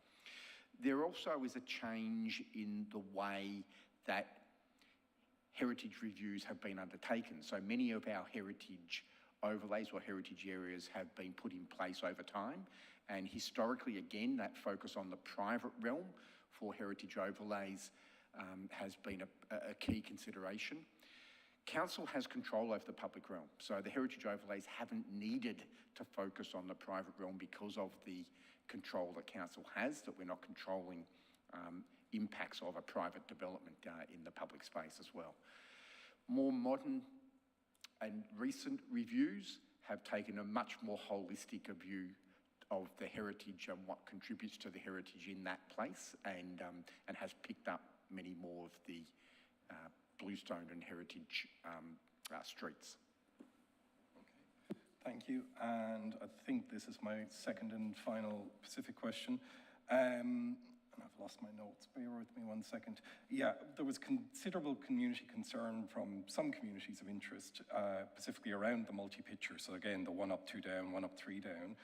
There also is a change in the way that heritage reviews have been undertaken. So many of our heritage overlays or heritage areas have been put in place over time, and historically, again, that focus on the private realm for heritage overlays has been a key consideration. Council has control over the public realm, so the heritage overlays haven't needed to focus on the private realm because of the control that Council has, that we're not controlling impacts of a private development in the public space as well. More modern and recent reviews have taken a much more holistic view of the heritage and what contributes to the heritage in that place, and has picked up many more of the bluestone and heritage streets. Okay, thank you. And I think this is my second and final specific question. And I've lost my notes, bear with me 1 second. Yeah, there was considerable community concern from some communities of interest, specifically around the multi-picture. So again, the 1 up, 2 down, 1 up, 3 down.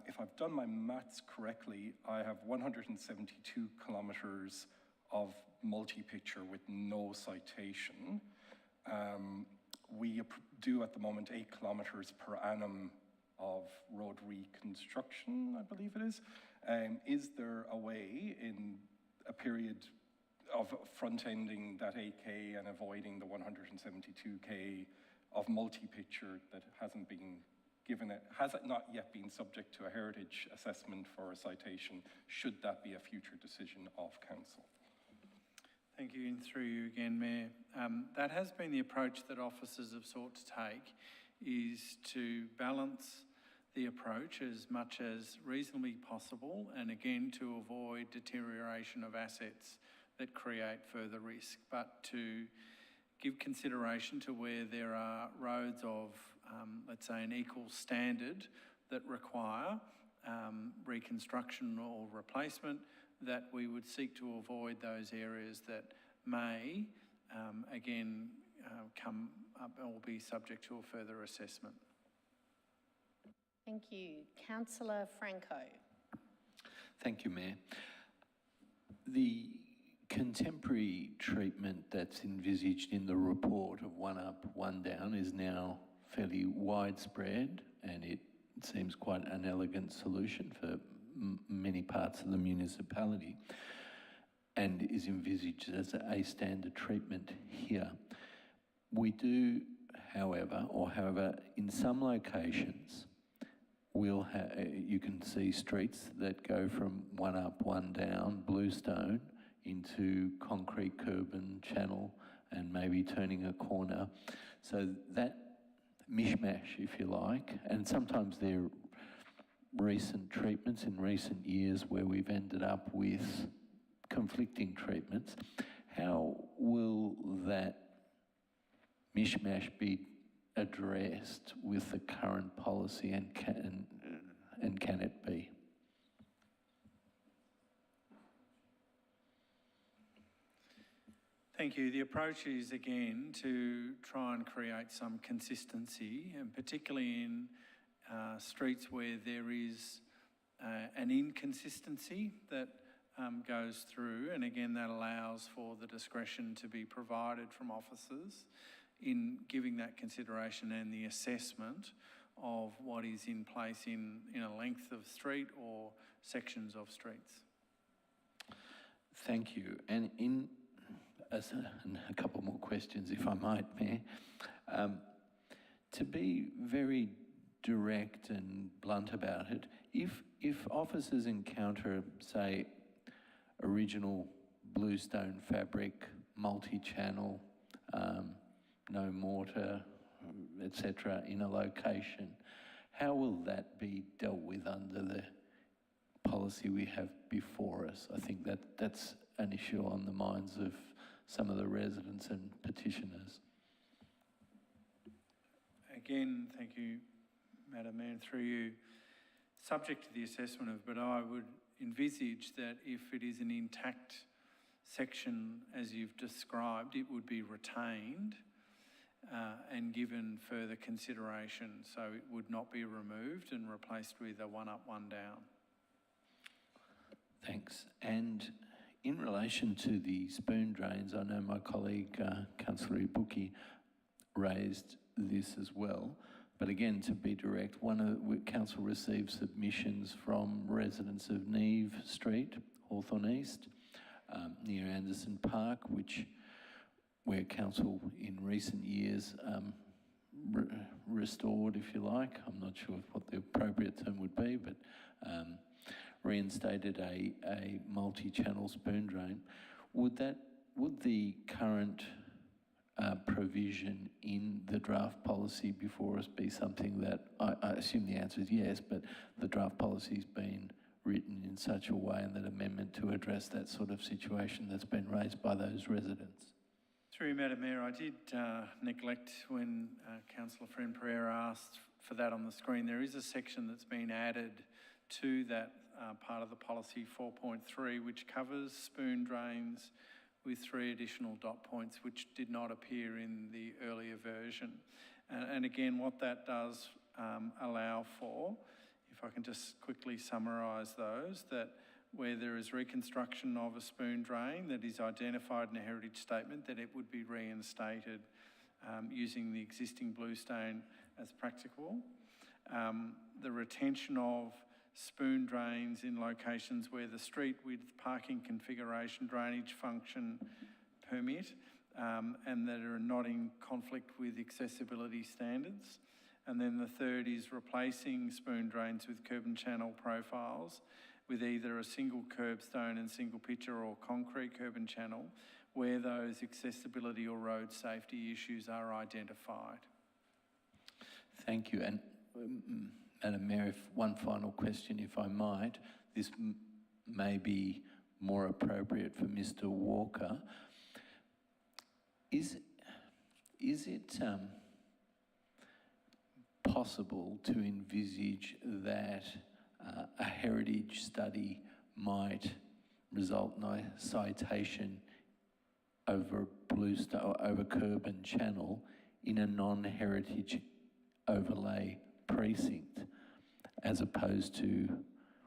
If I've done my maths correctly, I have 172 kilometres of multi-picture with no citation. We do at the moment 8 kilometres per annum of road reconstruction, I believe it is. Is there a way in a period of front-ending that 8K and avoiding the 172K of multi-picture that hasn't been given it? Has it not yet been subject to a heritage assessment for a citation? Should that be a future decision of council? Thank you, and through you again, Mayor. That has been the approach that officers have sought to take, is to balance the approach as much as reasonably possible, and again to avoid deterioration of assets that create further risk, but to give consideration to where there are roads of, let's say, an equal standard that require reconstruction or replacement, that we would seek to avoid those areas that may, again, come up or be subject to a further assessment. Thank you. Councillor Franco. Thank you, Mayor. The contemporary treatment that's envisaged in the report of one up, one down is now fairly widespread, and it seems quite an elegant solution for many parts of the municipality, and is envisaged as a standard treatment here. We do, however, in some locations, you can see streets that go from one up, one down, bluestone, into concrete curb and channel, and maybe turning a corner. So that mishmash, if you like, and sometimes there are recent treatments in recent years where we've ended up with conflicting treatments. How will that mishmash be addressed with the current policy, and can it be? Thank you. The approach is, again, to try and create some consistency, and particularly in streets where there is an inconsistency that goes through, and again, that allows for the discretion to be provided from officers in giving that consideration and the assessment of what is in place in a length of street or sections of streets. Thank you. And a couple more questions, if I might, Mayor. To be very direct and blunt about it, if officers encounter, say, original bluestone fabric, multi-channel, no mortar, etc., in a location, how will that be dealt with under the policy we have before us? I think that's an issue on the minds of some of the residents and petitioners. Again, thank you, Madam Mayor, through you. Subject to the assessment of, but I would envisage that if it is an intact section as you've described, it would be retained and given further consideration, so it would not be removed and replaced with a one up, one down. Thanks. And in relation to the spoon drains, I know my colleague, Councillor Ibuki, raised this as well. But again, to be direct, Council received submissions from residents of Neve Street, Hawthorne East, near Anderson Park, where Council in recent years restored, if you like, I'm not sure what the appropriate term would be, but reinstated a multi-channel spoon drain. Would the current provision in the draft policy before us be something that, I assume the answer is yes, but the draft policy's been written in such a way, and that amendment to address that sort of situation that's been raised by those residents? Through you, Madam Mayor, I did neglect when Councillor Friend Pereira asked for that on the screen. There is a section that's been added to that part of the policy 4.3, which covers spoon drains with 3 additional dot points, which did not appear in the earlier version. And again, what that does allow for, if I can just quickly summarise those, that where there is reconstruction of a spoon drain that is identified in a heritage statement, that it would be reinstated using the existing bluestone as practicable. The retention of spoon drains in locations where the street width, parking configuration, drainage function permit, and that are not in conflict with accessibility standards. And then the third is replacing spoon drains with curb and channel profiles with either a single curbstone and single pitcher or concrete curb and channel where those accessibility or road safety issues are identified. Thank you. And Madam Mayor, one final question, if I might. This may be more appropriate for Mr. Walker. Is it possible to envisage that a heritage study might result in a citation over bluestone, over curb and channel in a non-heritage overlay precinct? as opposed to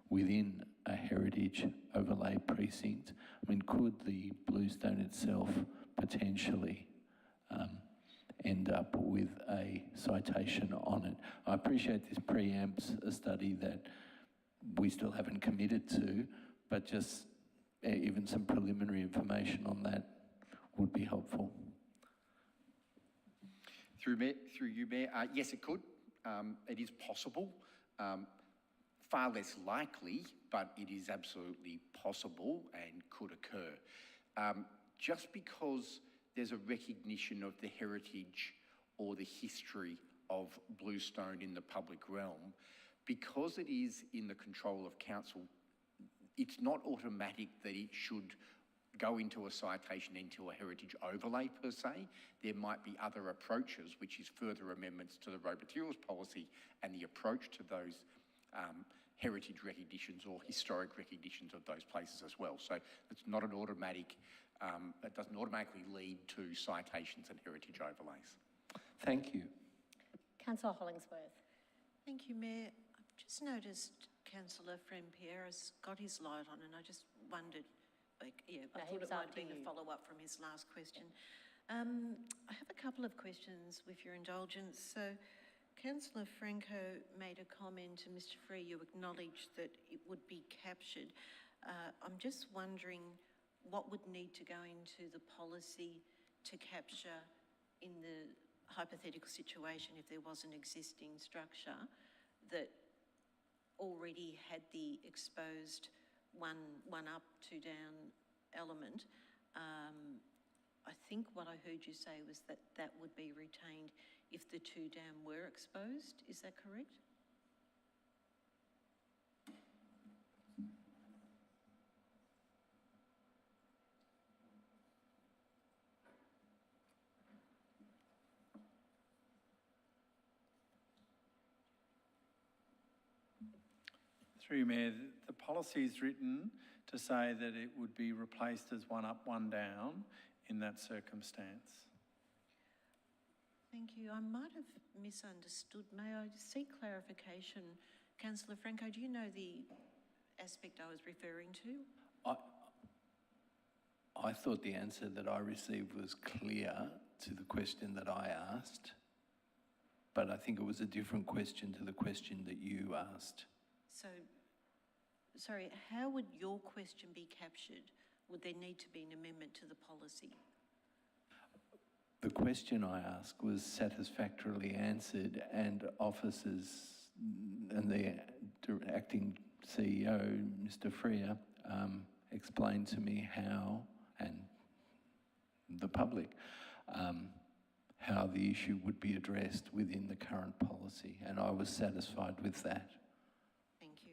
within a heritage overlay precinct? I mean, could the Bluestone itself potentially end up with a citation on it? I appreciate this preempts a study that we still haven't committed to, but just even some preliminary information on that would be helpful. Through you, Mayor, yes, it could. It is possible. Far less likely, but it is absolutely possible and could occur. Just because there's a recognition of the heritage or the history of Bluestone in the public realm, because it is in the control of council, it's not automatic that it should go into a citation into a heritage overlay per se. There might be other approaches, which is further amendments to the road materials policy and the approach to those heritage recognitions or historic recognitions of those places as well. So it's not an automatic, it doesn't automatically lead to citations and heritage overlays. Thank you. Councillor Hollingsworth. Thank you, Mayor. I've just noticed Councillor Frempierre has got his light on, and I just wondered, I thought it might have been a follow-up from his last question. I have a couple of questions, with your indulgence. So, Councillor Franco made a comment, and Mr. Free, you acknowledged that it would be captured. I'm just wondering what would need to go into the policy to capture in the hypothetical situation if there was an existing structure that already had the exposed one up, two down element. I think what I heard you say was that that would be retained if the two down were exposed. Is that correct? Through you, Mayor, the policy is written to say that it would be replaced as one up, one down in that circumstance. Thank you. I might have misunderstood. May I seek clarification? Councillor Franco, do you know the aspect I was referring to? I thought the answer that I received was clear to the question that I asked, but I think it was a different question to the question that you asked. So, sorry, how would your question be captured? Would there need to be an amendment to the policy? The question I asked was satisfactorily answered, and officers and the acting CEO, Mr. Freer, explained to me how, and the public, how the issue would be addressed within the current policy, and I was satisfied with that. Thank you.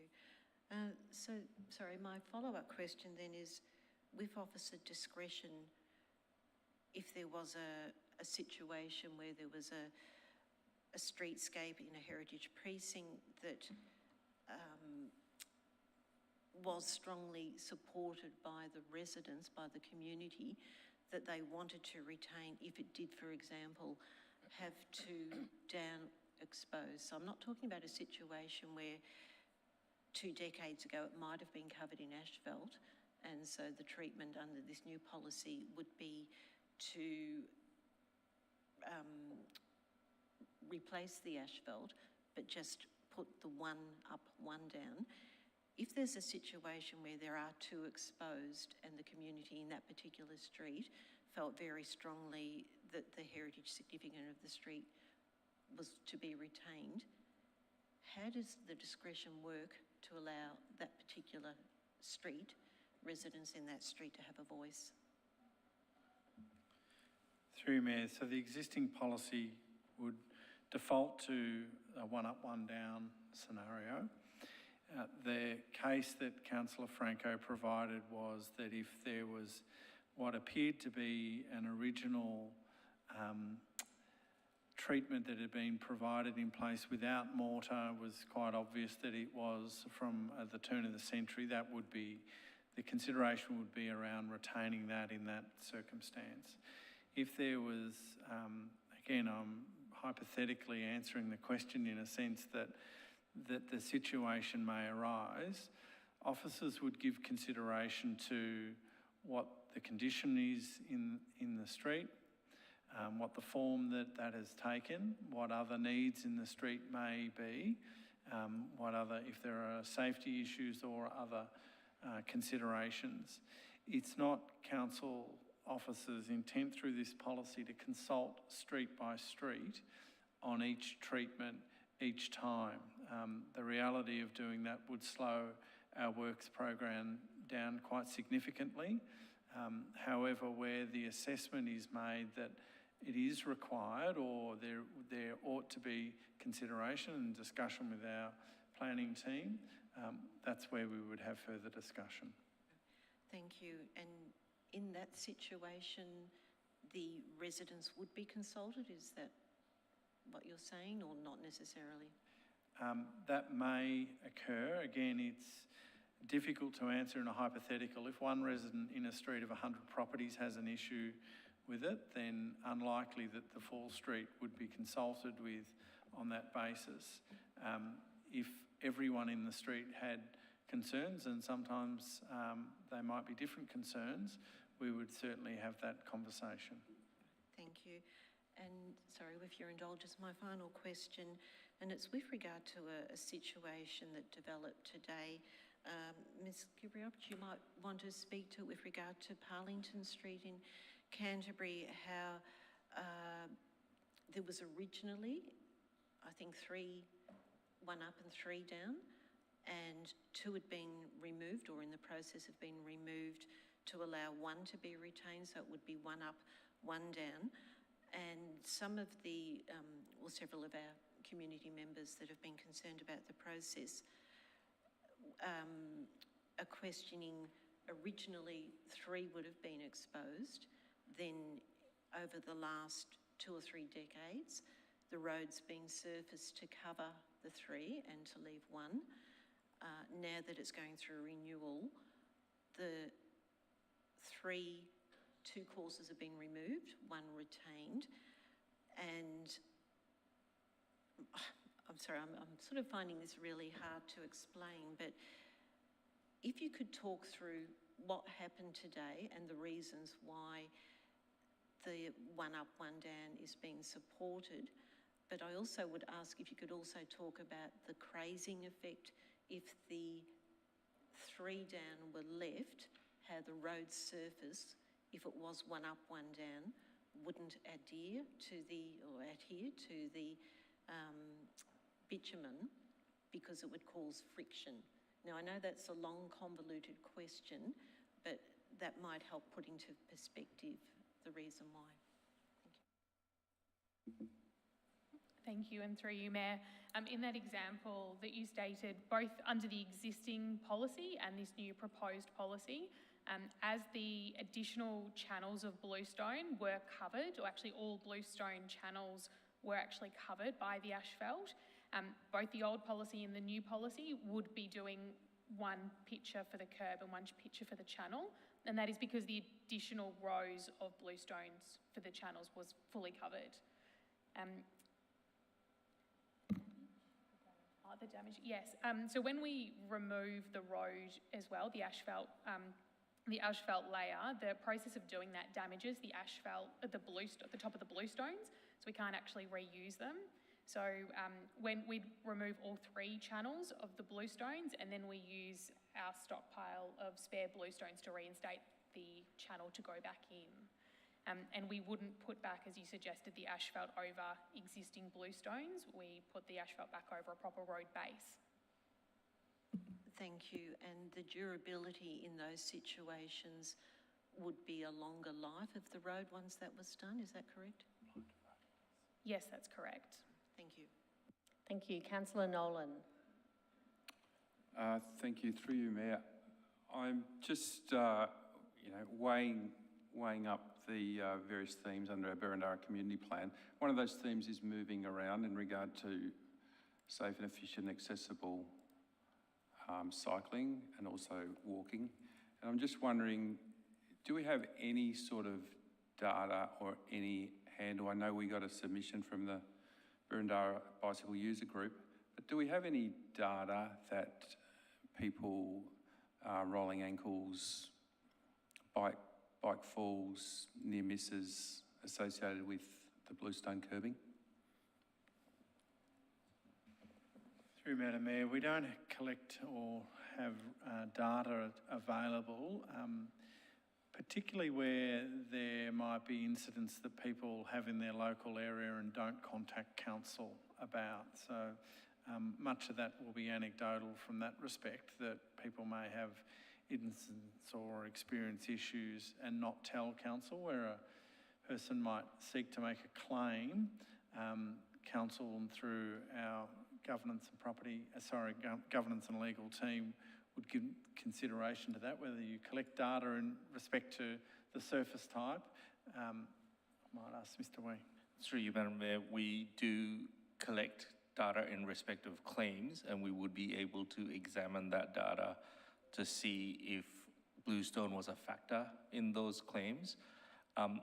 So, sorry, my follow-up question then is, with officer discretion, if there was a situation where there was a streetscape in a heritage precinct that was strongly supported by the residents, by the community, that they wanted to retain, if it did, for example, have two down exposed. So I'm not talking about a situation where 2 decades ago it might have been covered in asphalt, and so the treatment under this new policy would be to replace the asphalt, but just put the one up, one down. If there's a situation where there are 2 exposed and the community in that particular street felt very strongly that the heritage significance of the street was to be retained, how does the discretion work to allow that particular street, residents in that street, to have a voice? Through you, Mayor, so the existing policy would default to a one up, one down scenario. The case that Councillor Franco provided was that if there was what appeared to be an original treatment that had been provided in place without mortar, was quite obvious that it was from the turn of the century, that would be, the consideration would be around retaining that in that circumstance. If there was, again, I'm hypothetically answering the question in a sense that that the situation may arise, officers would give consideration to what the condition is in the street, what the form that has taken, what other needs in the street may be, if there are safety issues or other considerations. It's not council officers' intent through this policy to consult street by street on each treatment each time. The reality of doing that would slow our works program down quite significantly. However, where the assessment is made that it is required or there ought to be consideration and discussion with our planning team, that's where we would have further discussion. Thank you. And in that situation, the residents would be consulted? Is that what you're saying, or not necessarily? That may occur. Again, it's difficult to answer in a hypothetical. If one resident in a street of 100 properties has an issue with it, then unlikely that the full street would be consulted with on that basis. If everyone in the street had concerns, and sometimes they might be different concerns, we would certainly have that conversation. Thank you. And sorry, with your indulgence, my final question, and it's with regard to a situation that developed today. Ms. Gibriop, you might want to speak to with regard to Parlington Street in Canterbury, how there was originally, I think, 1 up and 3 down, and 2 had been removed or in the process of being removed to allow 1 to be retained, so it would be 1 up, 1 down. And some of the, several of our community members that have been concerned about the process are questioning, originally 3 would have been exposed, then over the last 2 or 3 decades, the road's been surfaced to cover the 3 and to leave 1. Now that it's going through renewal, the 2 courses have been removed, 1 retained, and I'm sorry, I'm sort of finding this really hard to explain, but if you could talk through what happened today and the reasons why the 1 up, 1 down is being supported, but I also would ask if you could also talk about the crazing effect if the 3 down were left, how the road surface, if it was 1 up, 1 down, wouldn't adhere to the bitumen because it would cause friction. Now, I know that's a long, convoluted question, but that might help put into perspective the reason why. Thank you. Thank you, and through you, Mayor. In that example that you stated, both under the existing policy and this new proposed policy, as the additional channels of bluestone were covered, or actually all bluestone channels were actually covered by the asphalt, both the old policy and the new policy would be doing 1 picture for the curb and 1 picture for the channel, and that is because the additional rows of bluestones for the channels was fully covered. The damage, yes. So when we remove the road as well, the asphalt layer, the process of doing that damages the asphalt at the top of the bluestones, so we can't actually reuse them. So when we remove all 3 channels of the bluestones, and then we use our stockpile of spare bluestones to reinstate the channel to go back in. And we wouldn't put back, as you suggested, the asphalt over existing bluestones. We put the asphalt back over a proper road base. Thank you. And the durability in those situations would be a longer life of the road once that was done, is that correct? Yes, that's correct. Thank you. Thank you. Councillor Nolan. Thank you. Through you, Mayor. I'm just, weighing up the various themes under our Berendara Community Plan. One of those themes is moving around in regard to safe and efficient, accessible cycling and also walking. And I'm just wondering, do we have any sort of data or any handle? I know we got a submission from the Berendara Bicycle User Group, but Do we have any data that people are rolling ankles, bike falls, near misses associated with the bluestone curbing? Through Madam Mayor, we don't collect or have data available, particularly where there might be incidents that people have in their local area and don't contact council about. So much of that will be anecdotal from that respect, that people may have incidents or experience issues and not tell council, where a person might seek to make a claim. Council and through our governance and legal team would give consideration to that, whether you collect data in respect to the surface type. I might ask Mr. Wee. Through you, Madam Mayor, we do collect data in respect of claims, and we would be able to examine that data to see if bluestone was a factor in those claims.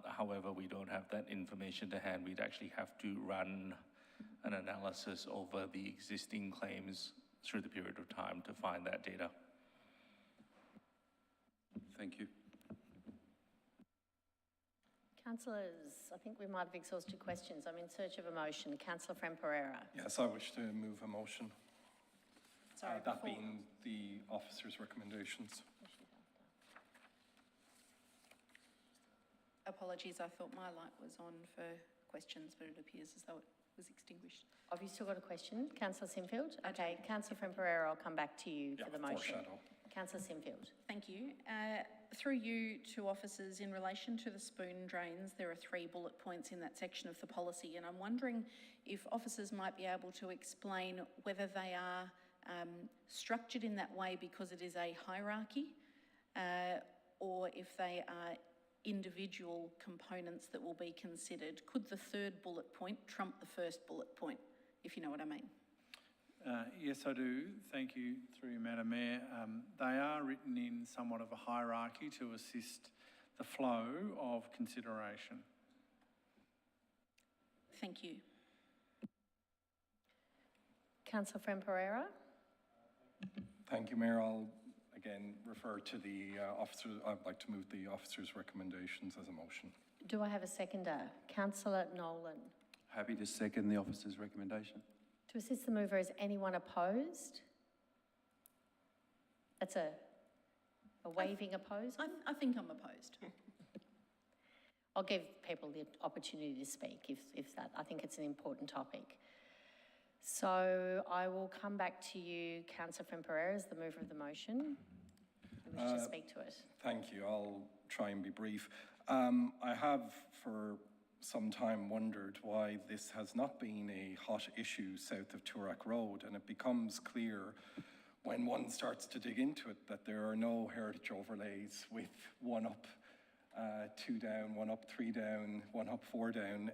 However, we don't have that information to hand. We'd actually have to run an analysis over the existing claims through the period of time to find that data. Thank you. Councillors, I think we might have exhausted questions. I'm in search of a motion. Councillor Fran-Pereira. Yes, I wish to move a motion. Sorry, that before- being the officers' recommendations. Apologies, I thought my light was on for questions, but it appears as though it was extinguished. Have you still got a question? Councillor Sinfield? Okay, Councillor Fran-Pereira, I'll come back to you for the motion. Foreshadow. Councillor Sinfield. Thank you. Through you to officers, in relation to the spoon drains, there are 3 bullet points in that section of the policy, and I'm wondering if officers might be able to explain whether they are structured in that way because it is a hierarchy, or if they are individual components that will be considered. Could the 3rd bullet point trump the 1st bullet point, if you know what I mean? Yes, I do. Thank you, through you, Madam Mayor. They are written in somewhat of a hierarchy to assist the flow of consideration. Thank you. Councillor Fran-Pereira. Thank you, Mayor. I'll again refer to the officer. I'd like to move the officers' recommendations as a motion. Do I have a seconder? Councillor Nolan. Happy to second the officer's recommendation. To assist the mover, is anyone opposed? That's a waving opposed? I think I'm opposed. I'll give people the opportunity to speak if that, I think it's an important topic. So I will come back to you, Councillor Fran-Pereira, as the mover of the motion. You wish to speak to it. Thank you. I'll try and be brief. I have for some time wondered why this has not been a hot issue south of Toorak Road, and it becomes clear when one starts to dig into it that there are no heritage overlays with 1 up, 2 down, 1 up, 3 down, 1 up, 4 down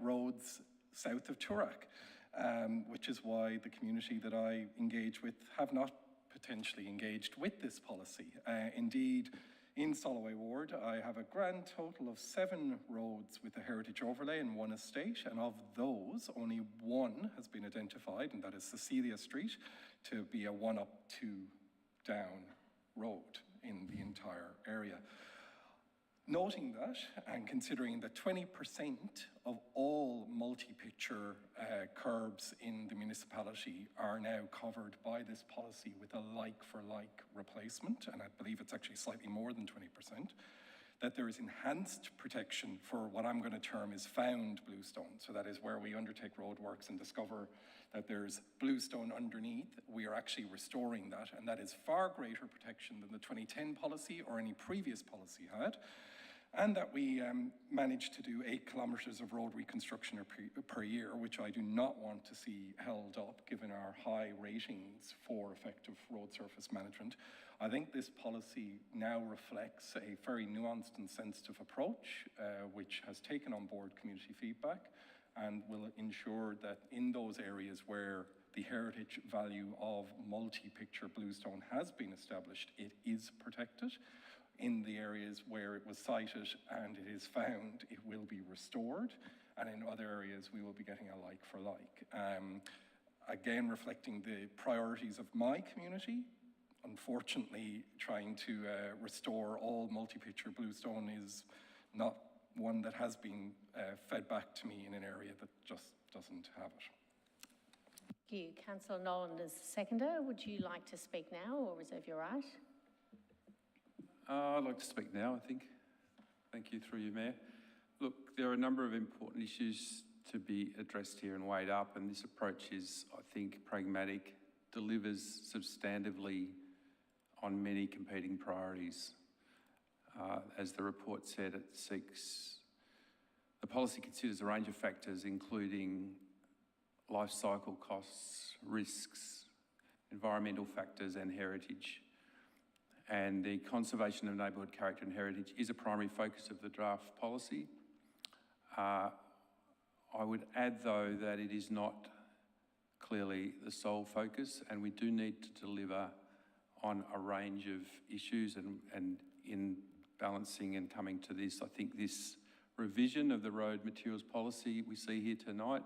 roads south of Toorak, which is why the community that I engage with have not potentially engaged with this policy. Indeed, in Soloway Ward, I have a grand total of 7 roads with a heritage overlay in 1 estate, and of those, only 1 has been identified, and that is Cecilia Street, to be a 1 up, 2 down road in the entire area. Noting that, and considering that 20% of all multi-picture curbs in the municipality are now covered by this policy with a like-for-like replacement, and I believe it's actually slightly more than 20%, that there is enhanced protection for what I'm going to term is found bluestone. So that is where we undertake roadworks and discover that there's bluestone underneath. We are actually restoring that, and that is far greater protection than the 2010 policy or any previous policy had. And that we managed to do 8 kilometres of road reconstruction per year, which I do not want to see held up given our high ratings for effective road surface management. I think this policy now reflects a very nuanced and sensitive approach, which has taken on board community feedback and will ensure that in those areas where the heritage value of multi-picture bluestone has been established, it is protected. In the areas where it was cited and it is found, it will be restored. And in other areas, we will be getting a like for like. again, reflecting the priorities of my community. Unfortunately, trying to restore all multi-picture bluestone is not one that has been fed back to me in an area that just doesn't have it. Thank you. Councillor Nolan as seconder. Would you like to speak now or reserve your right? I'd like to speak now, I think. Thank you, through you, Mayor. Look, there are a number of important issues to be addressed here and weighed up, and this approach is, I think, pragmatic, delivers substantively on many competing priorities. As the report said, the policy considers a range of factors, including life cycle costs, risks, environmental factors and heritage. And the conservation of neighbourhood character and heritage is a primary focus of the draft policy. I would add, though, that it is not clearly the sole focus, and we do need to deliver on a range of issues, and in balancing and coming to this, I think this revision of the road materials policy we see here tonight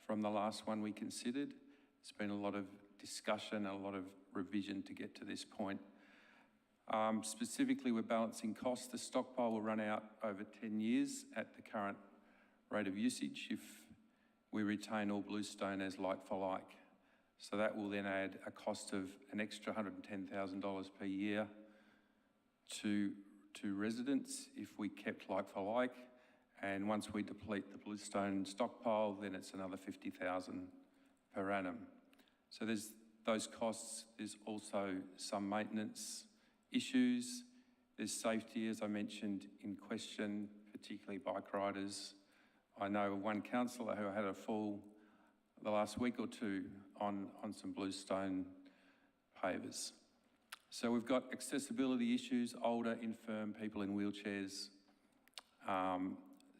from the last one we considered, there's been a lot of discussion, a lot of revision to get to this point. Specifically, we're balancing costs. The stockpile will run out over 10 years at the current rate of usage if we retain all bluestone as like for like. So that will then add a cost of an extra $110,000 per year to residents if we kept like for like. And once we deplete the bluestone stockpile, then it's another $50,000 per annum. So there's those costs. There's also some maintenance issues. There's safety, as I mentioned, in question, particularly bike riders. I know one councillor who had a fall the last week or two on some bluestone pavers. So we've got accessibility issues, older, infirm, people in wheelchairs.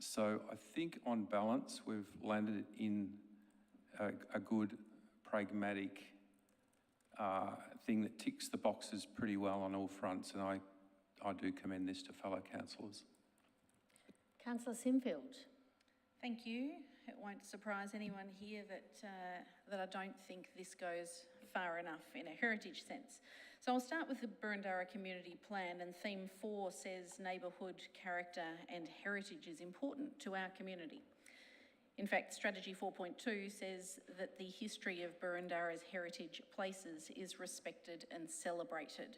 So I think on balance, we've landed in a good, pragmatic thing that ticks the boxes pretty well on all fronts, and I do commend this to fellow councillors. Councillor Sinfield. Thank you. It won't surprise anyone here that I don't think this goes far enough in a heritage sense. So I'll start with the Burundara Community Plan, and theme 4 says neighbourhood character and heritage is important to our community. In fact, Strategy 4.2 says that the history of Burundara's heritage places is respected and celebrated.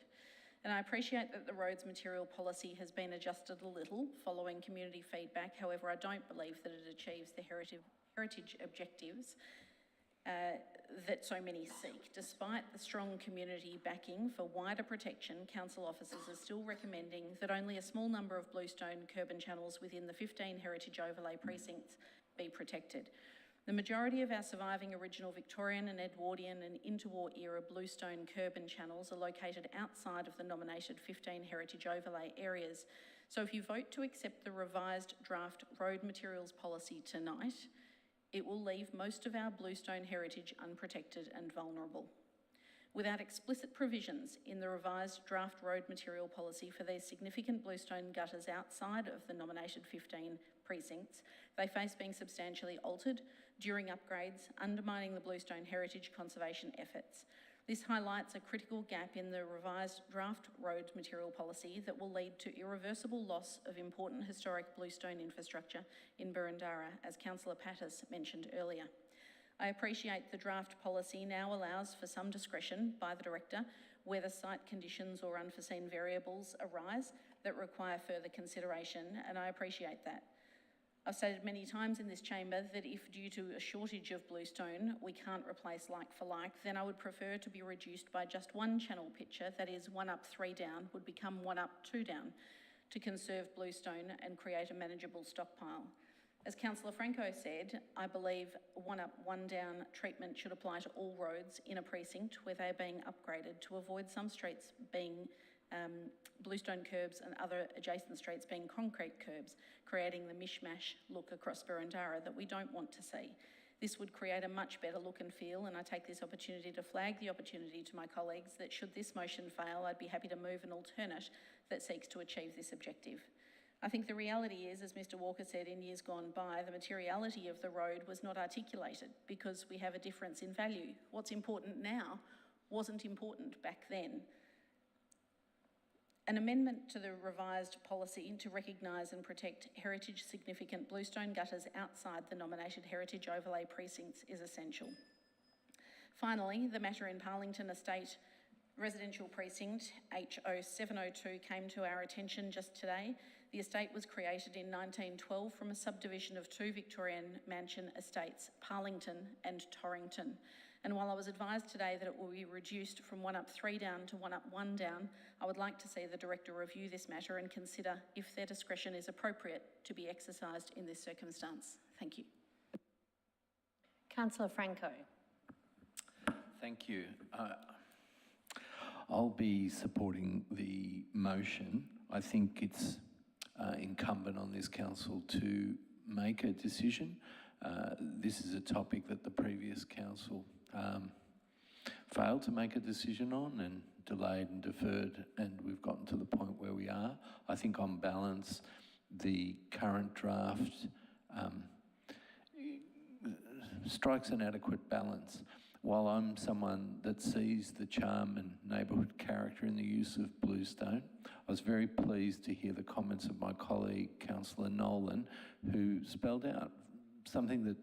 And I appreciate that the roads material policy has been adjusted a little following community feedback. However, I don't believe that it achieves the heritage objectives that so many seek. Despite the strong community backing for wider protection, council officers are still recommending that only a small number of bluestone curb and channels within the 15 heritage overlay precincts be protected. The majority of our surviving original Victorian and Edwardian and interwar era bluestone curb and channels are located outside of the nominated 15 heritage overlay areas. So if you vote to accept the revised draft road materials policy tonight, it will leave most of our bluestone heritage unprotected and vulnerable. Without explicit provisions in the revised draft road material policy for these significant bluestone gutters outside of the nominated 15 precincts, they face being substantially altered during upgrades, undermining the bluestone heritage conservation efforts. This highlights a critical gap in the revised draft road material policy that will lead to irreversible loss of important historic bluestone infrastructure in Burundara, as Councillor Pattis mentioned earlier. I appreciate the draft policy now allows for some discretion by the Director whether site conditions or unforeseen variables arise that require further consideration, and I appreciate that. I've stated many times in this chamber that if due to a shortage of bluestone we can't replace like for like, then I would prefer to be reduced by just one channel pitcher, that is 1 up 3 down, would become 1 up 2 down to conserve bluestone and create a manageable stockpile. As Councillor Franco said, I believe 1 up 1 down treatment should apply to all roads in a precinct where they are being upgraded to avoid some streets being bluestone curbs and other adjacent streets being concrete curbs, creating the mishmash look across Burundara that we don't want to see. This would create a much better look and feel, and I take this opportunity to flag the opportunity to my colleagues that should this motion fail, I'd be happy to move an alternate that seeks to achieve this objective. I think the reality is, as Mr Walker said, in years gone by, the materiality of the road was not articulated because we have a difference in value. What's important now wasn't important back then. An amendment to the revised policy to recognise and protect heritage significant bluestone gutters outside the nominated heritage overlay precincts is essential. Finally, the matter in Parlington Estate Residential Precinct HO702 came to our attention just today. The estate was created in 1912 from a subdivision of two Victorian mansion estates, Parlington and Torrington. And while I was advised today that it will be reduced from 1 up 3 down to 1 up 1 down, I would like to see the Director review this matter and consider if their discretion is appropriate to be exercised in this circumstance. Thank you. Councillor Franco. Thank you. I'll be supporting the motion. I think it's incumbent on this council to make a decision. This is a topic that the previous council failed to make a decision on and delayed and deferred, and we've gotten to the point where we are. I think on balance, the current draft strikes an adequate balance. While I'm someone that sees the charm and neighbourhood character in the use of bluestone, I was very pleased to hear the comments of my colleague, Councillor Nolan, who spelled out something that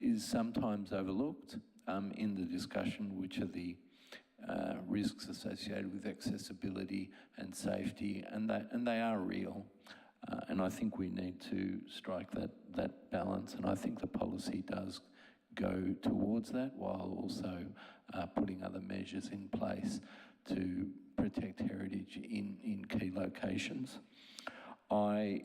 is sometimes overlooked in the discussion, which are the risks associated with accessibility and safety, and they are real. And I think we need to strike that balance, and I think the policy does go towards that, while also putting other measures in place to protect heritage in key locations. I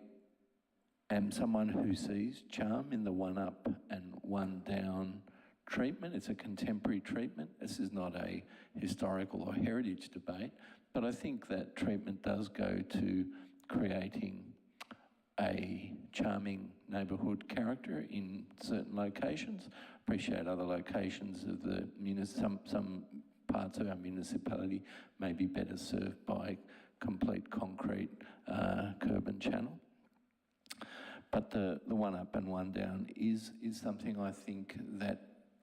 am someone who sees charm in the 1 up and 1 down treatment. It's a contemporary treatment. This is not a historical or heritage debate, but I think that treatment does go to creating a charming neighbourhood character in certain locations. Appreciate other locations of the some parts of our municipality may be better served by complete concrete curb and channel. But the 1 up and 1 down is something I think that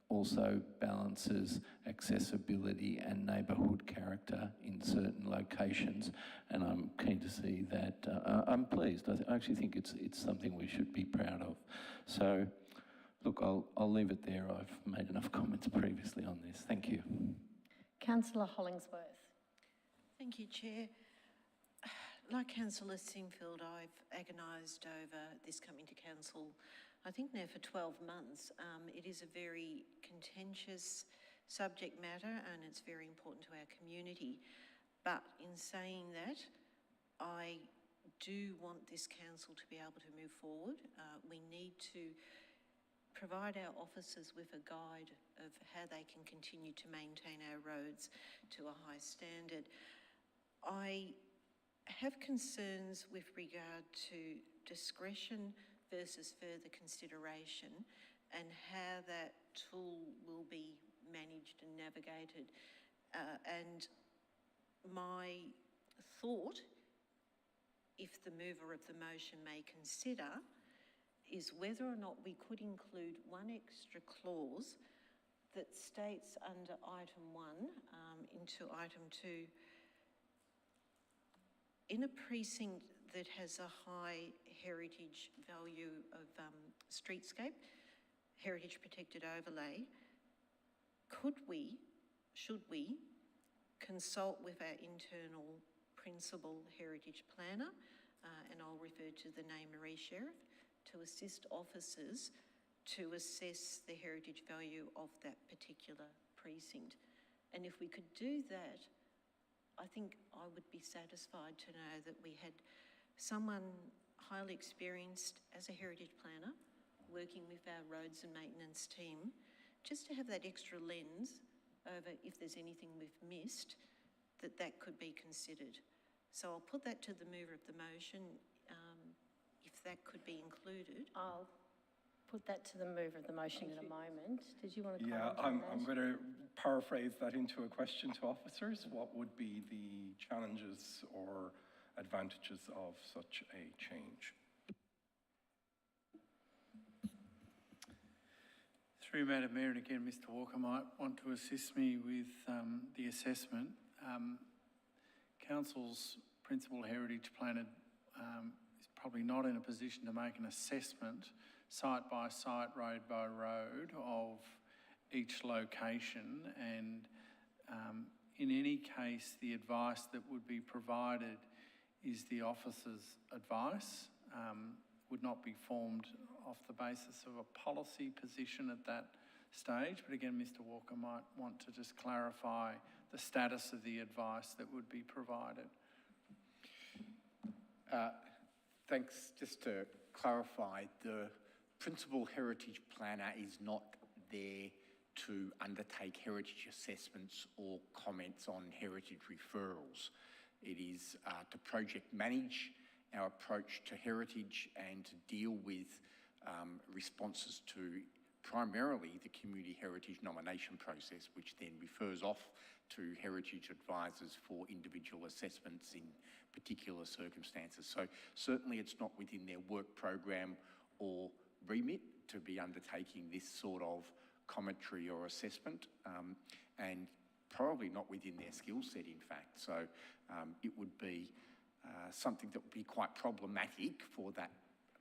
also balances accessibility and neighbourhood character in certain locations, and I'm keen to see that. I'm pleased. I actually think it's something we should be proud of. So, look, I'll leave it there. I've made enough comments previously on this. Thank you. Councillor Hollingsworth. Thank you, Chair. Like Councillor Sinfield, I've agonised over this coming to Council, I think now for 12 months. It is a very contentious subject matter and it's very important to our community. But in saying that, I do want this council to be able to move forward. We need to provide our officers with a guide of how they can continue to maintain our roads to a high standard. I have concerns with regard to discretion versus further consideration and how that tool will be managed and navigated. And my thought, if the mover of the motion may consider, is whether or not we could include one extra clause that states under item 1 into item 2, in a precinct that has a high heritage value of streetscape, heritage protected overlay, should we consult with our internal principal heritage planner, and I'll refer to the name Marie Sheriff, to assist officers to assess the heritage value of that particular precinct. And if we could do that, I think I would be satisfied to know that we had someone highly experienced as a heritage planner working with our roads and maintenance team, just to have that extra lens over if there's anything we've missed, that could be considered. So I'll put that to the mover of the motion, if that could be included. I'll put that to the mover of the motion in a moment. Did you want to comment Yeah, on that? I'm going to paraphrase that into a question to officers. What would be the challenges or advantages of such a change. Through Madam Mayor, and again, Mr Walker might want to assist me with the assessment. Council's principal heritage planner is probably not in a position to make an assessment, site by site, road by road, of each location, and in any case, the advice that would be provided is the officer's advice, would not be formed off the basis of a policy position at that stage. But again, Mr Walker might want to just clarify the status of the advice that would be provided. Thanks. Just to clarify, the principal heritage planner is not there to undertake heritage assessments or comments on heritage referrals. It is to project manage our approach to heritage and to deal with responses to primarily the community heritage nomination process, which then refers off to heritage advisors for individual assessments in particular circumstances. So certainly it's not within their work program or remit to be undertaking this sort of commentary or assessment, and probably not within their skill set, in fact. So it would be something that would be quite problematic for that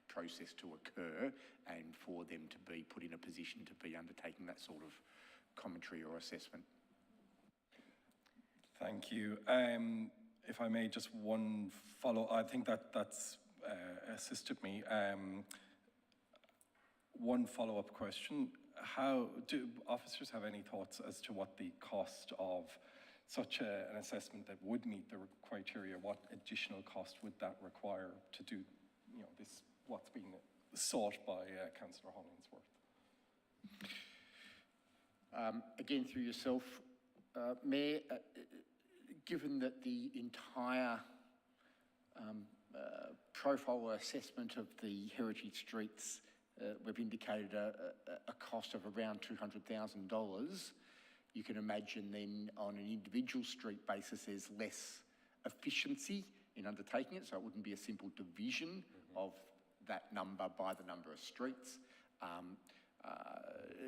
process to occur and for them to be put in a position to be undertaking that sort of commentary or assessment. Thank you. If I may, just one follow, I think that's assisted me. One follow-up question. How do officers have any thoughts as to what the cost of such an assessment that would meet the criteria, what additional cost would that require to do, this, what's being sought by Councillor Hollingsworth? Again, through yourself, Mayor, given that the entire profile or assessment of the heritage streets, we've indicated a cost of around $200,000, you can imagine then on an individual street basis there's less efficiency in undertaking it, so it wouldn't be a simple division of that number by the number of streets.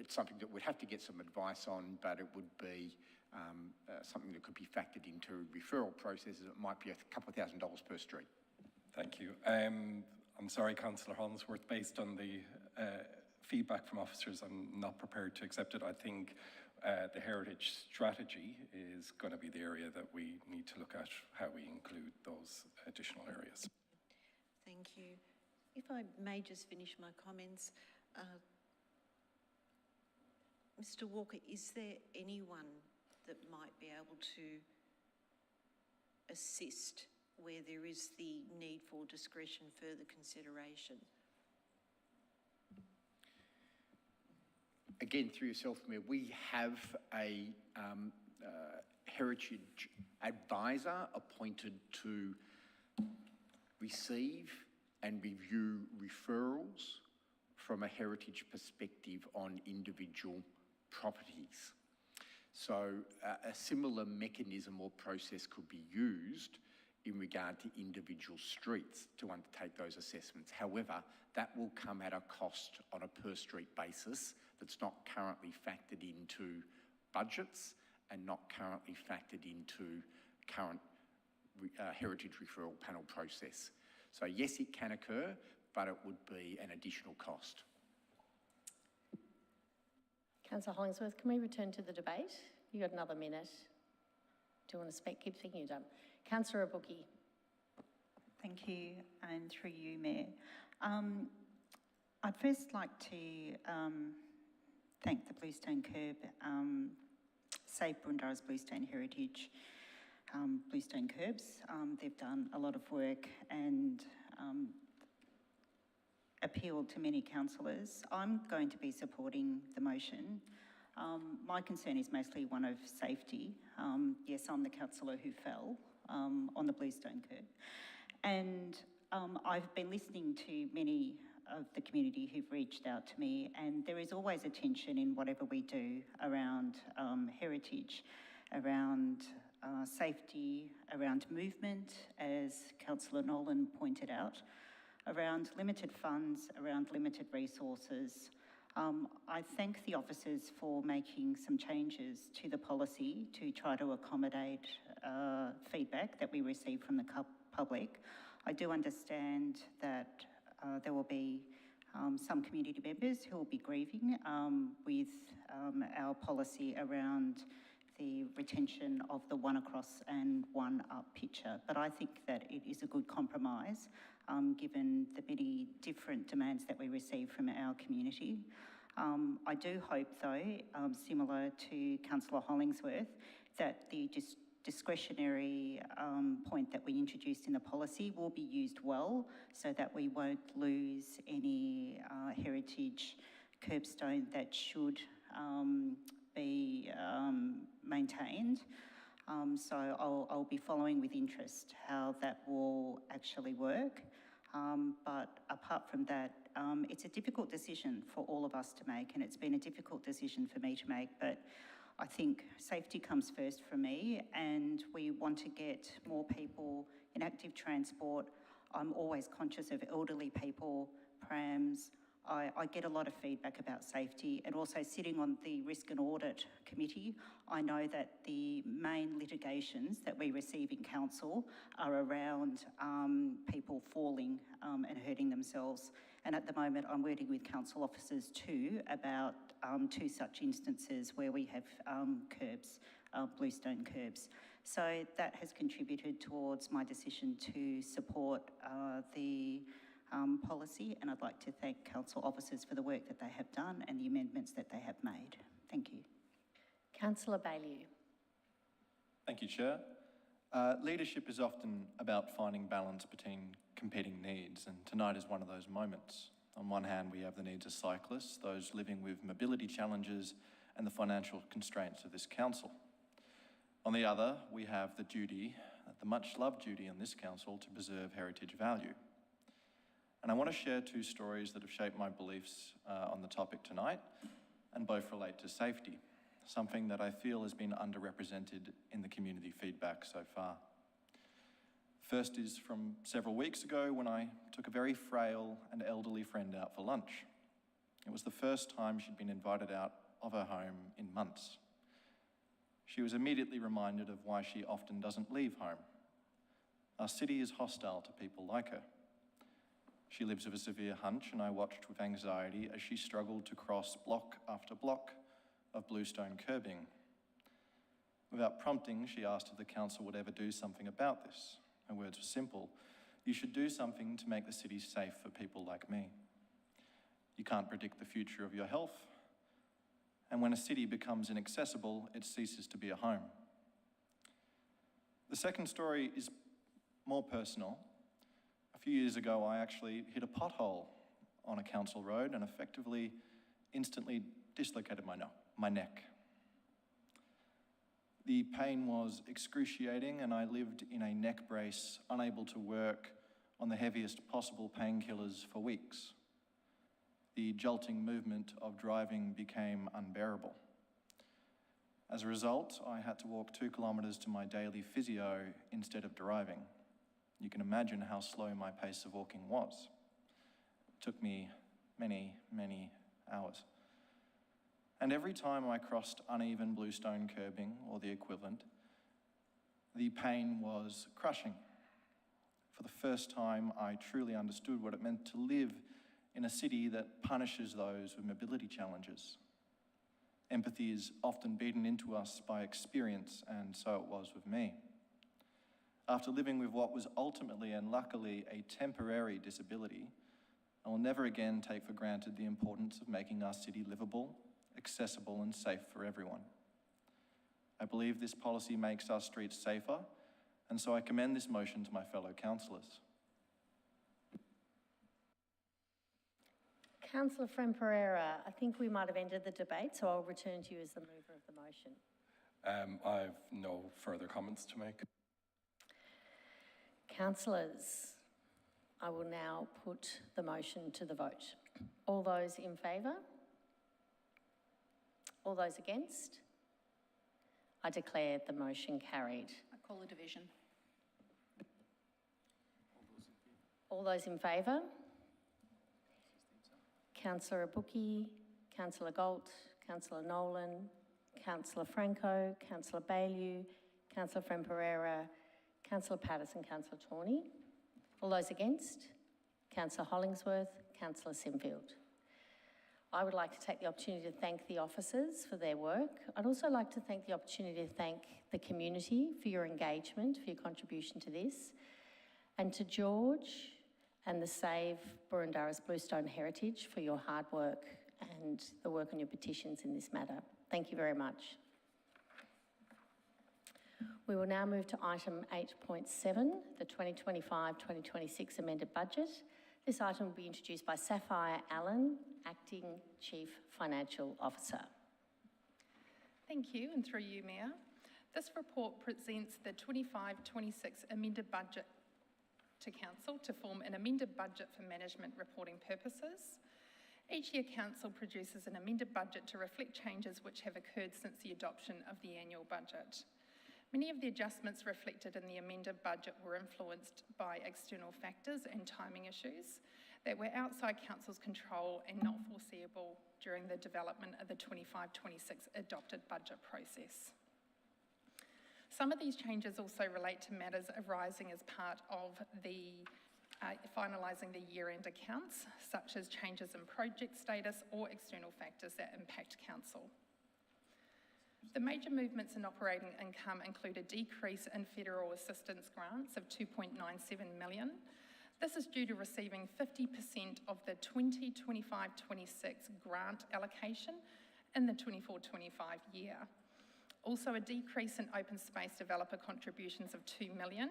It's something that we'd have to get some advice on, but it would be something that could be factored into referral processes. It might be a couple of $1,000s per street. Thank you. I'm sorry, Councillor Hollingsworth, based on the feedback from officers, I'm not prepared to accept it. I think the heritage strategy is going to be the area that we need to look at, how we include those additional areas. Thank you. If I may just finish my comments. Mr Walker, is there anyone that might be able to assist where there is the need for discretion, further consideration? Again, through yourself, Mayor, we have a heritage advisor appointed to receive and review referrals from a heritage perspective on individual properties. So a similar mechanism or process could be used in regard to individual streets to undertake those assessments. However, that will come at a cost on a per street basis that's not currently factored into budgets and not currently factored into current heritage referral panel process. So yes, it can occur, but it would be an additional cost. Councillor Hollingsworth, can we return to the debate? You've got another minute. Do you want to speak? Keep speaking, you're done. Councillor Abuki. Thank you, and through you, Mayor. I'd first like to thank the Bluestone Curb, Save Boroondara's Bluestone Heritage, Bluestone Curbs. They've done a lot of work and appealed to many councillors. I'm going to be supporting the motion. My concern is mostly one of safety. Yes, I'm the councillor who fell on the Bluestone Curb. And I've been listening to many of the community who've reached out to me, and there is always a tension in whatever we do around heritage, around safety around movement, as Councillor Nolan pointed out, around limited funds, around limited resources. I thank the officers for making some changes to the policy to try to accommodate feedback that we receive from the public. I do understand that there will be some community members who will be grieving with our policy around the retention of the one across and one up picture. But I think that it is a good compromise given the many different demands that we receive from our community. I do hope though, similar to Councillor Hollingsworth, that the discretionary point that we introduced in the policy will be used well so that we won't lose any heritage curbstone that should be maintained. So I'll be following with interest how that will actually work. But apart from that, it's a difficult decision for all of us to make, and it's been a difficult decision for me to make, but I think safety comes first for me, and we want to get more people in active transport. I'm always conscious of elderly people, prams. I get a lot of feedback about safety, and also sitting on the Risk and Audit Committee, I know that the main litigations that we receive in council are around people falling and hurting themselves. And at the moment, I'm working with council officers too about two such instances where we have curbs, bluestone curbs. So that has contributed towards my decision to support the policy, and I'd like to thank council officers for the work that they have done and the amendments that they have made. Thank you. Councillor Baillieu. Thank you, Chair. Leadership is often about finding balance between competing needs, and tonight is one of those moments. On one hand, we have the needs of cyclists, those living with mobility challenges and the financial constraints of this council. On the other, we have the duty, the much-loved duty in this council to preserve heritage value. And I want to share two stories that have shaped my beliefs on the topic tonight, and both relate to safety, something that I feel has been underrepresented in the community feedback so far. First is from several weeks ago when I took a very frail and elderly friend out for lunch. It was the first time she'd been invited out of her home in months. She was immediately reminded of why she often doesn't leave home. Our city is hostile to people like her. She lives with a severe hunch, and I watched with anxiety as she struggled to cross block after block of bluestone curbing. Without prompting, she asked if the council would ever do something about this. Her words were simple: you should do something to make the city safe for people like me. You can't predict the future of your health, and when a city becomes inaccessible, it ceases to be a home. The second story is more personal. A few years ago, I actually hit a pothole on a council road and effectively, instantly dislocated my neck. The pain was excruciating, and I lived in a neck brace, unable to work on the heaviest possible painkillers for weeks. The jolting movement of driving became unbearable. As a result, I had to walk 2 kilometres to my daily physio instead of driving. You can imagine how slow my pace of walking was. It took me many, many hours. And every time I crossed uneven bluestone curbing, or the equivalent, the pain was crushing. For the first time, I truly understood what it meant to live in a city that punishes those with mobility challenges. Empathy is often beaten into us by experience, and so it was with me. After living with what was ultimately and luckily a temporary disability, I will never again take for granted the importance of making our city livable, accessible and safe for everyone. I believe this policy makes our streets safer, and so I commend this motion to my fellow councillors. Councillor Friend Pereira, I think we might have ended the debate, so I'll return to you as the mover of the motion. I have no further comments to make. Councillors, I will now put the motion to the vote. All those in favour? All those against? I declare the motion carried. I call a division. All those in favour? Councillor Abuki, Councillor Galt, Councillor Nolan, Councillor Franco, Councillor Baillieu, Councillor Friend-Pereira, Councillor Patterson, Councillor Tawney. All those against? Councillor Hollingsworth, Councillor Sinfield. I would like to take the opportunity to thank the officers for their work. I'd also like to take the opportunity to thank the community for your engagement, for your contribution to this, and to George and the Save Burundara's Bluestone Heritage for your hard work and the work on your petitions in this matter. Thank you very much. We will now move to item 8.7, the 2025-2026 amended budget. This item will be introduced by Sapphire Allen, Acting Chief Financial Officer. Thank you, and through you, Mayor. This report presents the 25-26 amended budget to Council to form an amended budget for management reporting purposes. Each year, Council produces an amended budget to reflect changes which have occurred since the adoption of the annual budget. Many of the adjustments reflected in the amended budget were influenced by external factors and timing issues that were outside Council's control and not foreseeable during the development of the 25-26 adopted budget process. Some of these changes also relate to matters arising as part of the finalising the year-end accounts, such as changes in project status or external factors that impact Council. The major movements in operating income include a decrease in federal assistance grants of $2.97 million. This is due to receiving 50% of the 2025-26 grant allocation in the 24-25 year. Also, a decrease in open space developer contributions of $2 million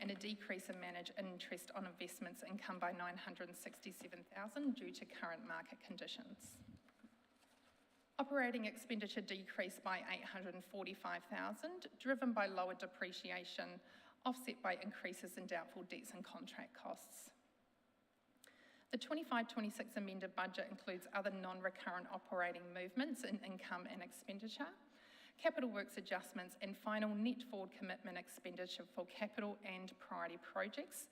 and a decrease in managed interest on investments income by $967,000 due to current market conditions. Operating expenditure decreased by $845,000, driven by lower depreciation, offset by increases in doubtful debts and contract costs. The 25-26 amended budget includes other non-recurrent operating movements in income and expenditure, capital works adjustments, and final net forward commitment expenditure for capital and priority projects,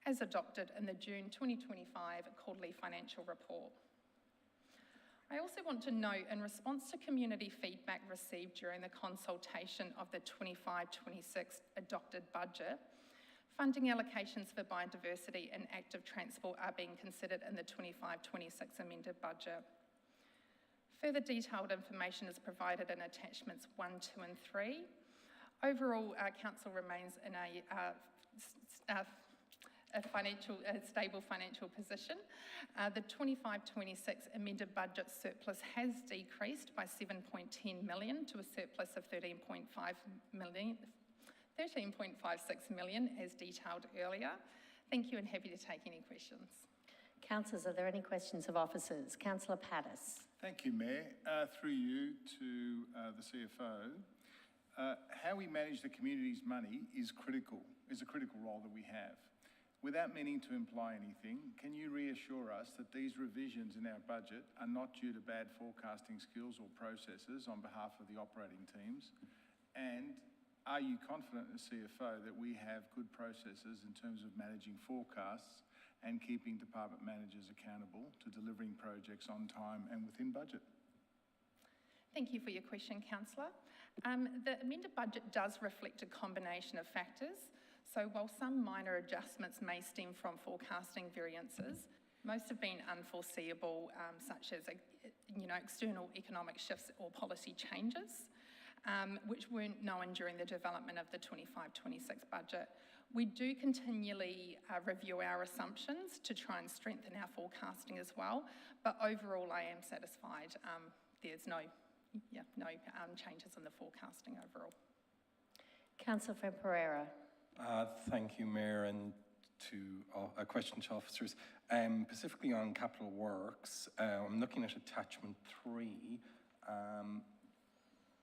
as adopted in the June 2025 quarterly financial report. I also want to note, in response to community feedback received during the consultation of the 25-26 adopted budget, funding allocations for biodiversity and active transport are being considered in the 25-26 amended budget. Further detailed information is provided in attachments 1, 2 and 3. Overall, Council remains in a stable financial position. The 25-26 amended budget surplus has decreased by $7.10 million to a surplus of $13.56 million, as detailed earlier. Thank you, and happy to take any questions. Councillors, are there any questions of officers? Councillor Pattis. Thank you, Mayor. Through you to the CFO, how we manage the community's money is a critical role that we have. Without meaning to imply anything, can you reassure us that these revisions in our budget are not due to bad forecasting skills or processes on behalf of the operating teams? And are you confident as CFO that we have good processes in terms of managing forecasts and keeping department managers accountable to delivering projects on time and within budget? Thank you for your question, Councillor. The amended budget does reflect a combination of factors. So while some minor adjustments may stem from forecasting variances, most have been unforeseeable, such as external economic shifts or policy changes, which weren't known during the development of the 25-26 budget. We do continually review our assumptions to try and strengthen our forecasting as well, but overall I am satisfied. There's no changes in the forecasting overall. Councillor Friend-Pereira. Thank you, Mayor, and a question to officers. Specifically on capital works, I'm looking at attachment 3,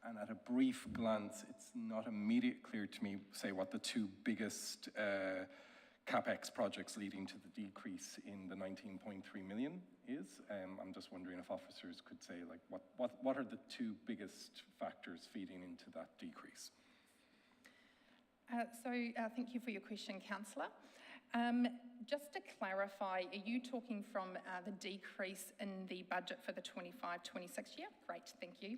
and at a brief glance, it's not immediately clear to me, say, what the two biggest CapEx projects leading to the decrease in the 19.3 million is. I'm just wondering if officers could say, like, what are the two biggest factors feeding into that decrease? Thank you for your question, Councillor. Just to clarify, are you talking from the decrease in the budget for the 25-26 year? Great, thank you.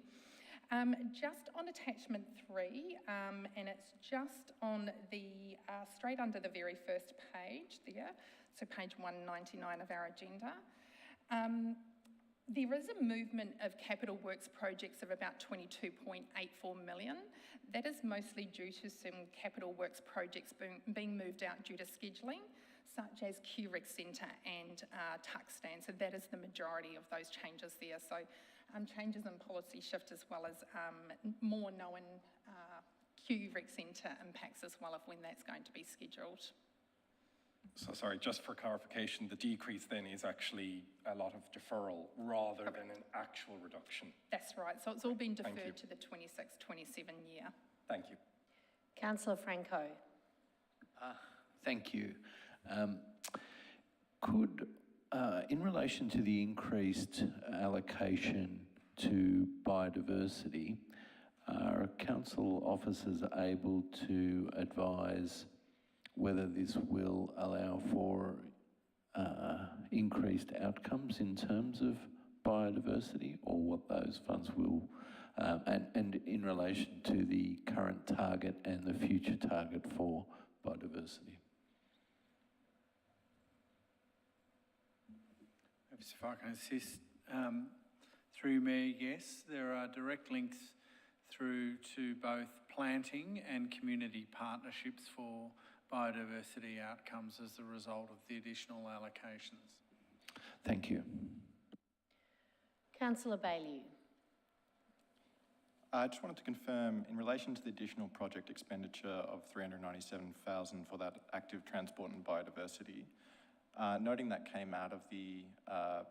Just on attachment 3, and it's just on the, straight under the very first page there, so page 199 of our agenda. There is a movement of capital works projects of about 22.84 million. That is mostly due to some capital works projects being moved out due to scheduling, such as QREX Centre and Tuxtan. So that is the majority of those changes there. So changes in policy shift as well as more known QREX Centre impacts as well of when that's going to be scheduled. So sorry, just for clarification, the decrease then is actually a lot of deferral rather than an actual reduction. That's right. So it's all been deferred to the 26-27 year. Thank you. Councillor Franco. Thank you. Could, in relation to the increased allocation to biodiversity, are council officers able to advise whether this will allow for increased outcomes in terms of biodiversity, or what those funds will, and in relation to the current target and the future target for biodiversity? Perhaps if I can assist, through me, yes, there are direct links through to both planting and community partnerships for biodiversity outcomes as a result of the additional allocations. Thank you. Councillor Baillieu. I just wanted to confirm, in relation to the additional project expenditure of 397,000 for that active transport and biodiversity, noting that came out of the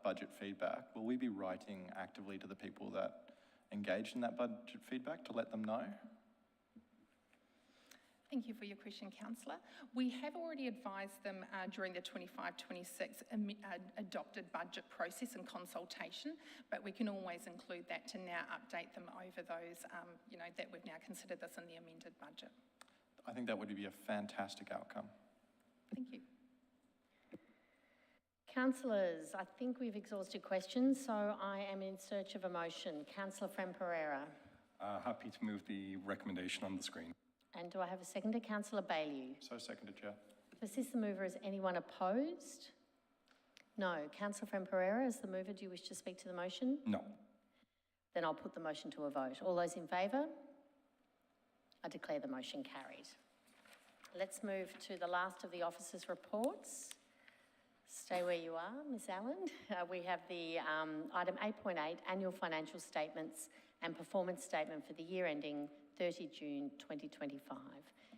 budget feedback, will we be writing actively to the people that engaged in that budget feedback to let them know? Thank you for your question, Councillor. We have already advised them during the 25-26 adopted budget process and consultation, but we can always include that to now update them over those, that we've now considered this in the amended budget. I think that would be a fantastic outcome. Thank you. Councillors, I think we've exhausted questions, so I am in search of a motion. Councillor Fran-Pereira. Happy to move the recommendation on the screen. And do I have a seconder? Councillor Baillieu. So seconded, Chair. To assist the mover, is anyone opposed? No. Councillor Fran-Pereira, as the mover, do you wish to speak to the motion? No. Then I'll put the motion to a vote. All those in favour? I declare the motion carried. Let's move to the last of the officers' reports. Stay where you are, Ms Allen. We have the item 8.8, annual financial statements and performance statement for the year ending 30 June 2025,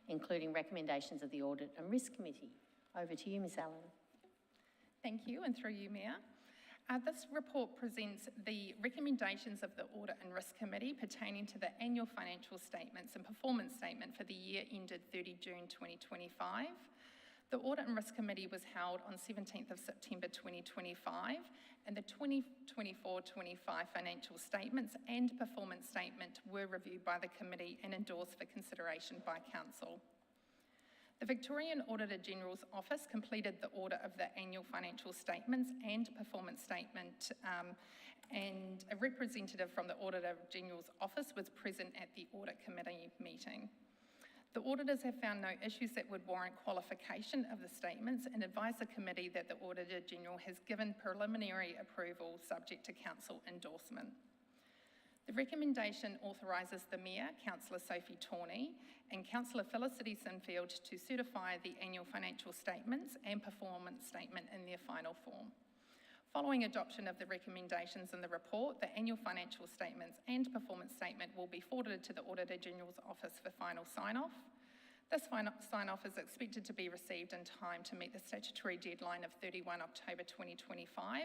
including recommendations of the Audit and Risk Committee. Over to you, Ms Allen. Thank you, and through you, Mayor. This report presents the recommendations of the Audit and Risk Committee pertaining to the annual financial statements and performance statement for the year ended 30 June 2025. The Audit and Risk Committee was held on 17th of September 2025, and the 2024-25 financial statements and performance statement were reviewed by the committee and endorsed for consideration by Council. The Victorian Auditor General's Office completed the audit of the annual financial statements and performance statement, and a representative from the Auditor General's Office was present at the Audit Committee meeting. The auditors have found no issues that would warrant qualification of the statements and advise the committee that the Auditor General has given preliminary approval subject to Council endorsement. The recommendation authorises the Mayor, Councillor Sophie Tawney, and Councillor Felicity Sinfield to certify the annual financial statements and performance statement in their final form. Following adoption of the recommendations in the report, the annual financial statements and performance statement will be forwarded to the Auditor General's Office for final sign-off. This final sign-off is expected to be received in time to meet the statutory deadline of 31 October 2025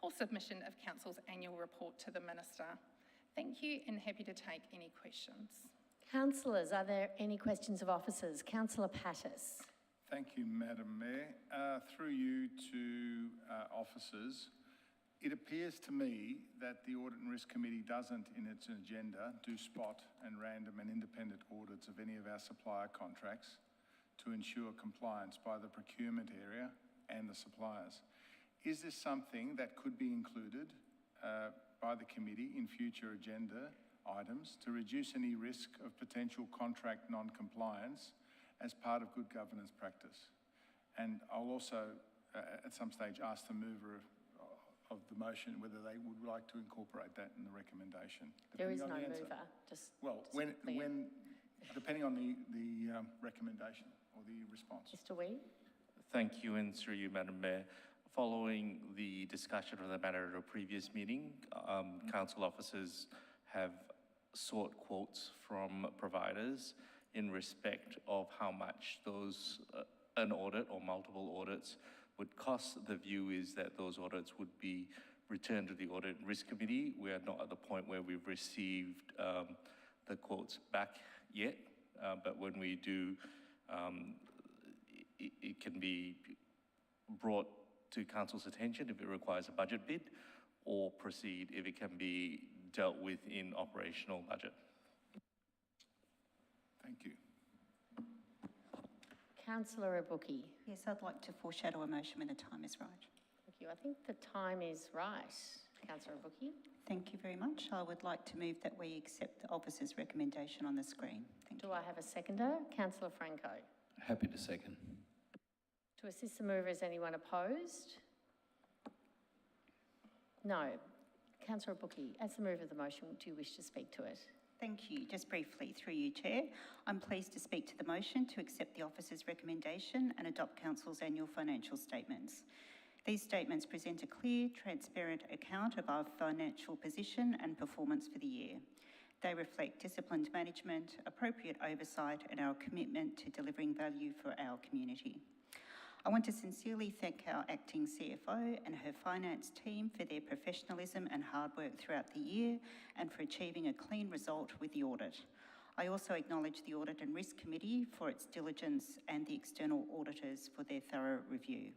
for submission of Council's annual report to the Minister. Thank you, and happy to take any questions. Councillors, are there any questions of officers? Councillor Pattis. Thank you, Madam Mayor. Through you to officers, it appears to me that the Audit and Risk Committee doesn't, in its agenda, do spot and random and independent audits of any of our supplier contracts to ensure compliance by the procurement area and the suppliers. Is this something that could be included by the committee in future agenda items to reduce any risk of potential contract non-compliance as part of good governance practice? And I'll also, at some stage, ask the mover of the motion whether they would like to incorporate that in the recommendation. There is no Depending on the answer. mover, just. Well, depending on the recommendation or the response. Mr. Wee? Thank you, and through you, Madam Mayor. Following the discussion of the matter at a previous meeting, council officers have sought quotes from providers in respect of how much those, an audit or multiple audits would cost. The view is that those audits would be returned to the Audit and Risk Committee. We are not at the point where we've received the quotes back yet, but when we do, it can be brought to council's attention if it requires a budget bid, or proceed if it can be dealt with in operational budget. Thank you. Councillor Abuki. Yes, I'd like to foreshadow a motion when the time is right. Thank you. I think the time is right. Councillor Abuki. Thank you very much. I would like to move that we accept the officer's recommendation on the screen. Thank you. Do I have a seconder? Councillor Franco. Happy to second. To assist the mover, is anyone opposed? No. Councillor Abuki, as the mover of the motion, do you wish to speak to it? Thank you. Just briefly, through you, Chair, I'm pleased to speak to the motion to accept the officer's recommendation and adopt council's annual financial statements. These statements present a clear, transparent account of our financial position and performance for the year. They reflect disciplined management, appropriate oversight, and our commitment to delivering value for our community. I want to sincerely thank our acting CFO and her finance team for their professionalism and hard work throughout the year and for achieving a clean result with the audit. I also acknowledge the Audit and Risk Committee for its diligence and the external auditors for their thorough review.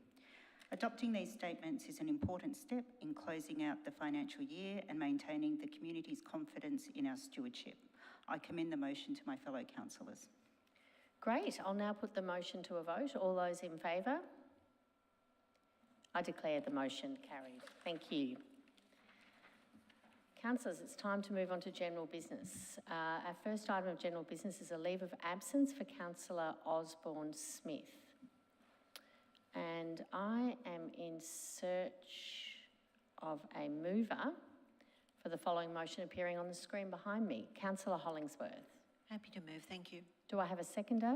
Adopting these statements is an important step in closing out the financial year and maintaining the community's confidence in our stewardship. I commend the motion to my fellow councillors. Great. I'll now put the motion to a vote. All those in favour? I declare the motion carried. Thank you. Councillors, it's time to move on to general business. Our first item of general business is a leave of absence for Councillor Osborne Smith. And I am in search of a mover for the following motion appearing on the screen behind me. Councillor Hollingsworth. Happy to move, thank you. Do I have a seconder?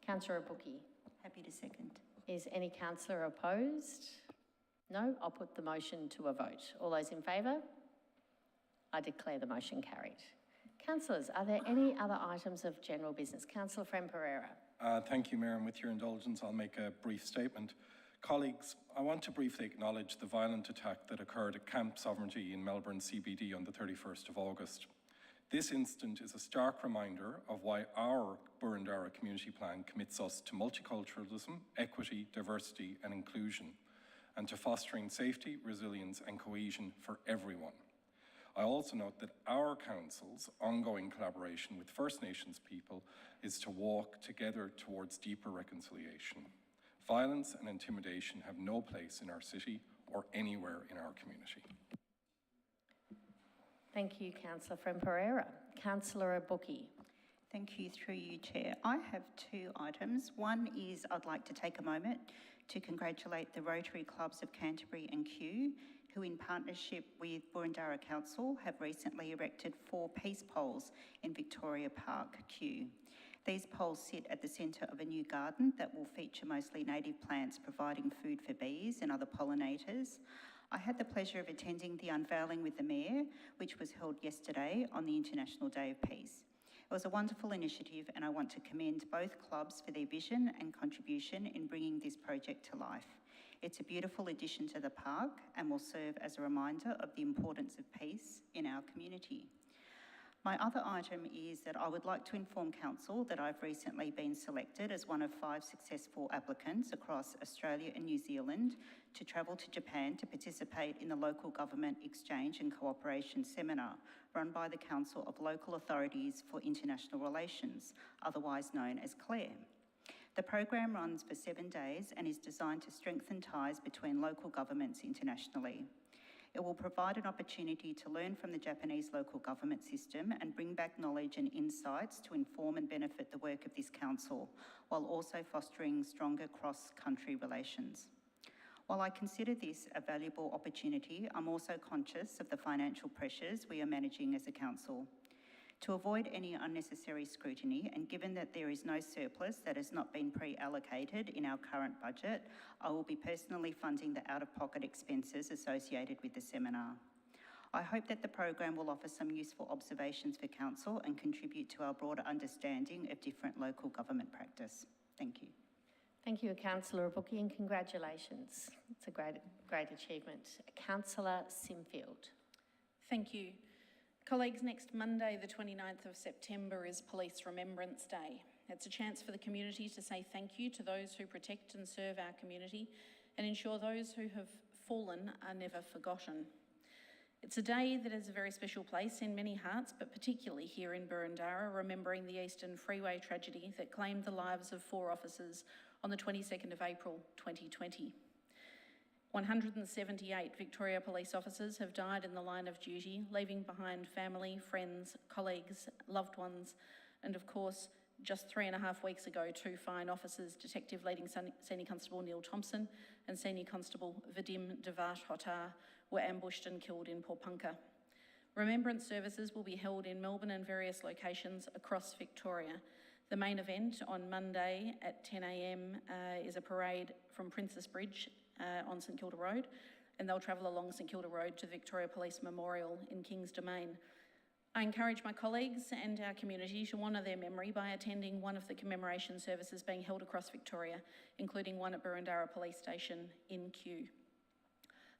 Councillor Abuki. Happy to second. Is any councillor opposed? No? I'll put the motion to a vote. All those in favour? I declare the motion carried. Councillors, are there any other items of general business? Councillor Fran Pereira. Thank you, Mayor, and with your indulgence, I'll make a brief statement. Colleagues, I want to briefly acknowledge the violent attack that occurred at Camp Sovereignty in Melbourne CBD on the 31st of August. This incident is a stark reminder of why our Burundara Community Plan commits us to multiculturalism, equity, diversity and inclusion, and to fostering safety, resilience and cohesion for everyone. I also note that our council's ongoing collaboration with First Nations people is to walk together towards deeper reconciliation. Violence and intimidation have no place in our city or anywhere in our community. Thank you, Councillor Fran Pereira. Councillor Abuki. Thank you, through you, Chair. I have two items. One is I'd like to take a moment to congratulate the Rotary Clubs of Canterbury and Kew, who in partnership with Burundara Council have recently erected 4 peace poles in Victoria Park, Kew. These poles sit at the centre of a new garden that will feature mostly native plants providing food for bees and other pollinators. I had the pleasure of attending the unveiling with the Mayor, which was held yesterday on the International Day of Peace. It was a wonderful initiative and I want to commend both clubs for their vision and contribution in bringing this project to life. It's a beautiful addition to the park and will serve as a reminder of the importance of peace in our community. My other item is that I would like to inform Council that I've recently been selected as one of 5 successful applicants across Australia and New Zealand to travel to Japan to participate in the Local Government Exchange and Cooperation Seminar run by the Council of Local Authorities for International Relations, otherwise known as CLARE. The program runs for 7 days and is designed to strengthen ties between local governments internationally. It will provide an opportunity to learn from the Japanese local government system and bring back knowledge and insights to inform and benefit the work of this council, while also fostering stronger cross-country relations. While I consider this a valuable opportunity, I'm also conscious of the financial pressures we are managing as a council. To avoid any unnecessary scrutiny, and given that there is no surplus that has not been pre-allocated in our current budget, I will be personally funding the out-of-pocket expenses associated with the seminar. I hope that the program will offer some useful observations for Council and contribute to our broader understanding of different local government practice. Thank you. Thank you, Councillor Rabuki, and congratulations. It's a great achievement. Councillor Simfield. Thank you. Colleagues, next Monday, the 29th of September, is Police Remembrance Day. It's a chance for the community to say thank you to those who protect and serve our community and ensure those who have fallen are never forgotten. It's a day that has a very special place in many hearts, but particularly here in Burundara, remembering the Eastern Freeway tragedy that claimed the lives of 4 officers on the 22nd of April 2020. 178 Victoria Police officers have died in the line of duty, leaving behind family, friends, colleagues, loved ones, and of course, just 3.5 weeks ago, 2 fine officers, Detective Leading Senior Constable Neil Thompson and Senior Constable Vadim Devat Hotar, were ambushed and killed in Popunka. Remembrance services will be held in Melbourne and various locations across Victoria. The main event on Monday at 10 a.m. Is a parade from Princess Bridge on St Kilda Road, and they'll travel along St Kilda Road to Victoria Police Memorial in King's Domain. I encourage my colleagues and our community to honour their memory by attending one of the commemoration services being held across Victoria, including one at Burundara Police Station in Kew.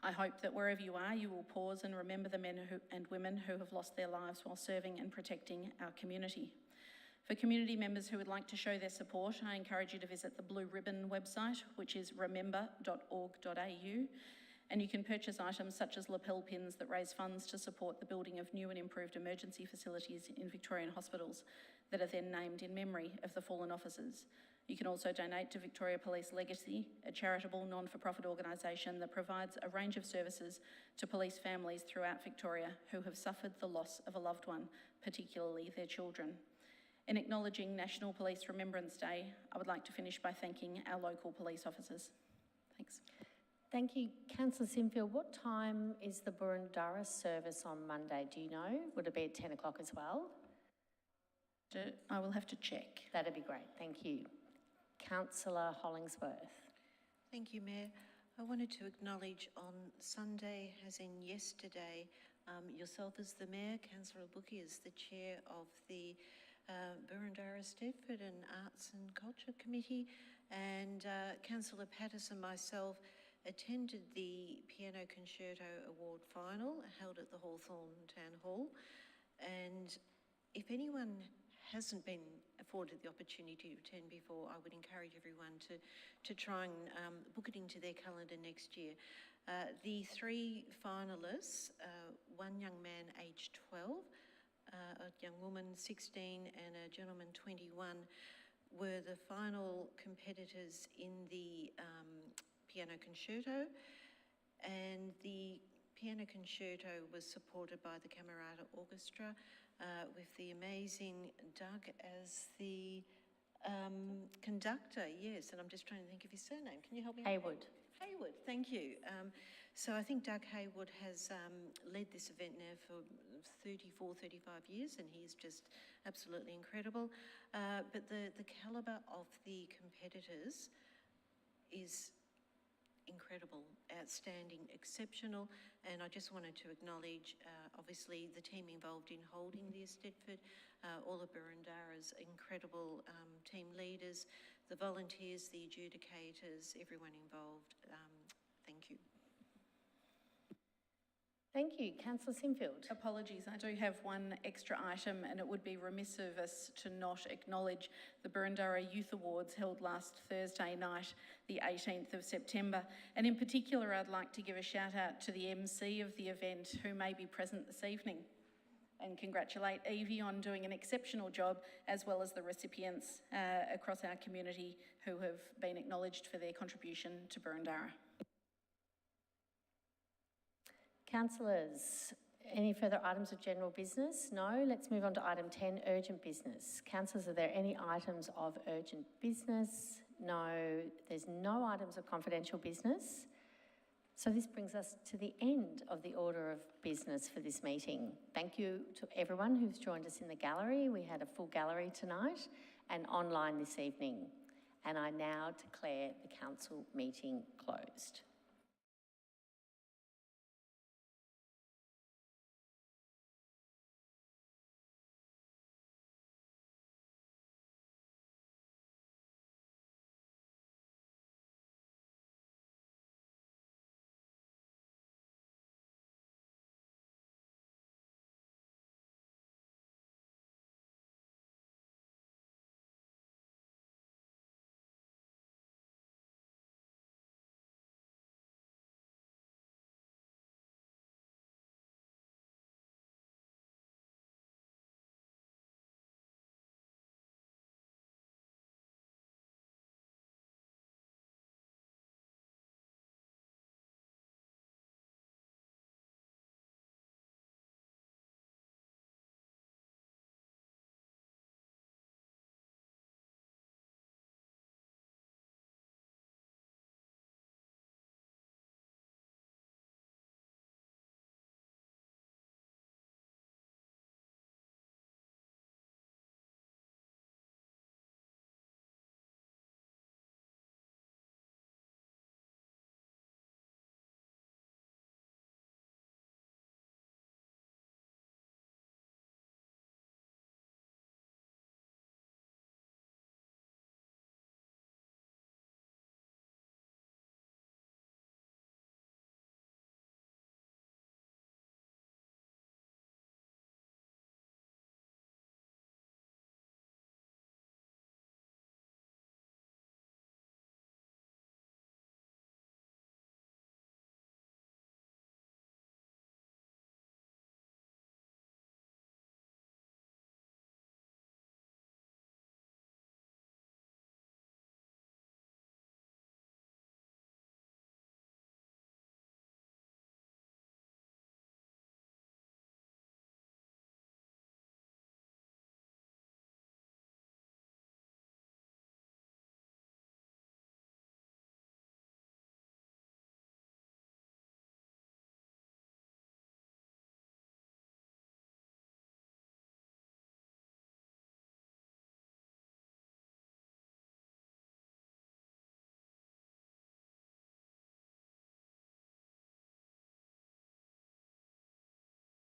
I hope that wherever you are, you will pause and remember the men and women who have lost their lives while serving and protecting our community. For community members who would like to show their support, I encourage you to visit the Blue Ribbon website, which is remember.org.au, and you can purchase items such as lapel pins that raise funds to support the building of new and improved emergency facilities in Victorian hospitals that are then named in memory of the fallen officers. You can also donate to Victoria Police Legacy, a charitable non-for-profit organisation that provides a range of services to police families throughout Victoria who have suffered the loss of a loved one, particularly their children. In acknowledging National Police Remembrance Day, I would like to finish by thanking our local police officers. Thanks. Thank you. Councillor Simfield, what time is the Burundara service on Monday? Do you know? Would it be at 10 o'clock as well? I will have to check. That'd be great. Thank you. Councillor Hollingsworth. Thank you, Mayor. I wanted to acknowledge on Sunday, as in yesterday, yourself as the Mayor, Councillor Rabuki as the Chair of the Burundara Stedford and Arts and Culture Committee, and Councillor Patterson and myself attended the Piano Concerto Award final held at the Hawthorn Town Hall. And if anyone hasn't been afforded the opportunity to attend before, I would encourage everyone to try and book it into their calendar next year. The 3 finalists, one young man aged 12, a young woman 16 and a gentleman 21, were the final competitors in the Piano Concerto, and the Piano Concerto was supported by the Camerata Orchestra with the amazing Doug as the conductor, yes, and I'm just trying to think of his surname. Can you help me? Haywood. Haywood, thank you. So I think Doug Haywood has led this event now for 34, 35 years, and he's just absolutely incredible. But the calibre of the competitors is incredible, outstanding, exceptional, and I just wanted to acknowledge obviously the team involved in holding the Stedford, all of Burundara's incredible team leaders, the volunteers, the adjudicators, everyone involved. Thank you. Thank you. Councillor Sinfield. Apologies, I do have one extra item, and it would be remiss of us to not acknowledge the Burundara Youth Awards held last Thursday night, the 18th of September. And in particular, I'd like to give a shout out to the MC of the event who may be present this evening, and congratulate Evie on doing an exceptional job, as well as the recipients across our community who have been acknowledged for their contribution to Burundara. Councillors, any further items of general business? No. Let's move on to item 10, urgent business. Councillors, are there any items of urgent business? No. There's no items of confidential business. So this brings us to the end of the order of business for this meeting. Thank you to everyone who's joined us in the gallery. We had a full gallery tonight and online this evening. And I now declare the council meeting closed.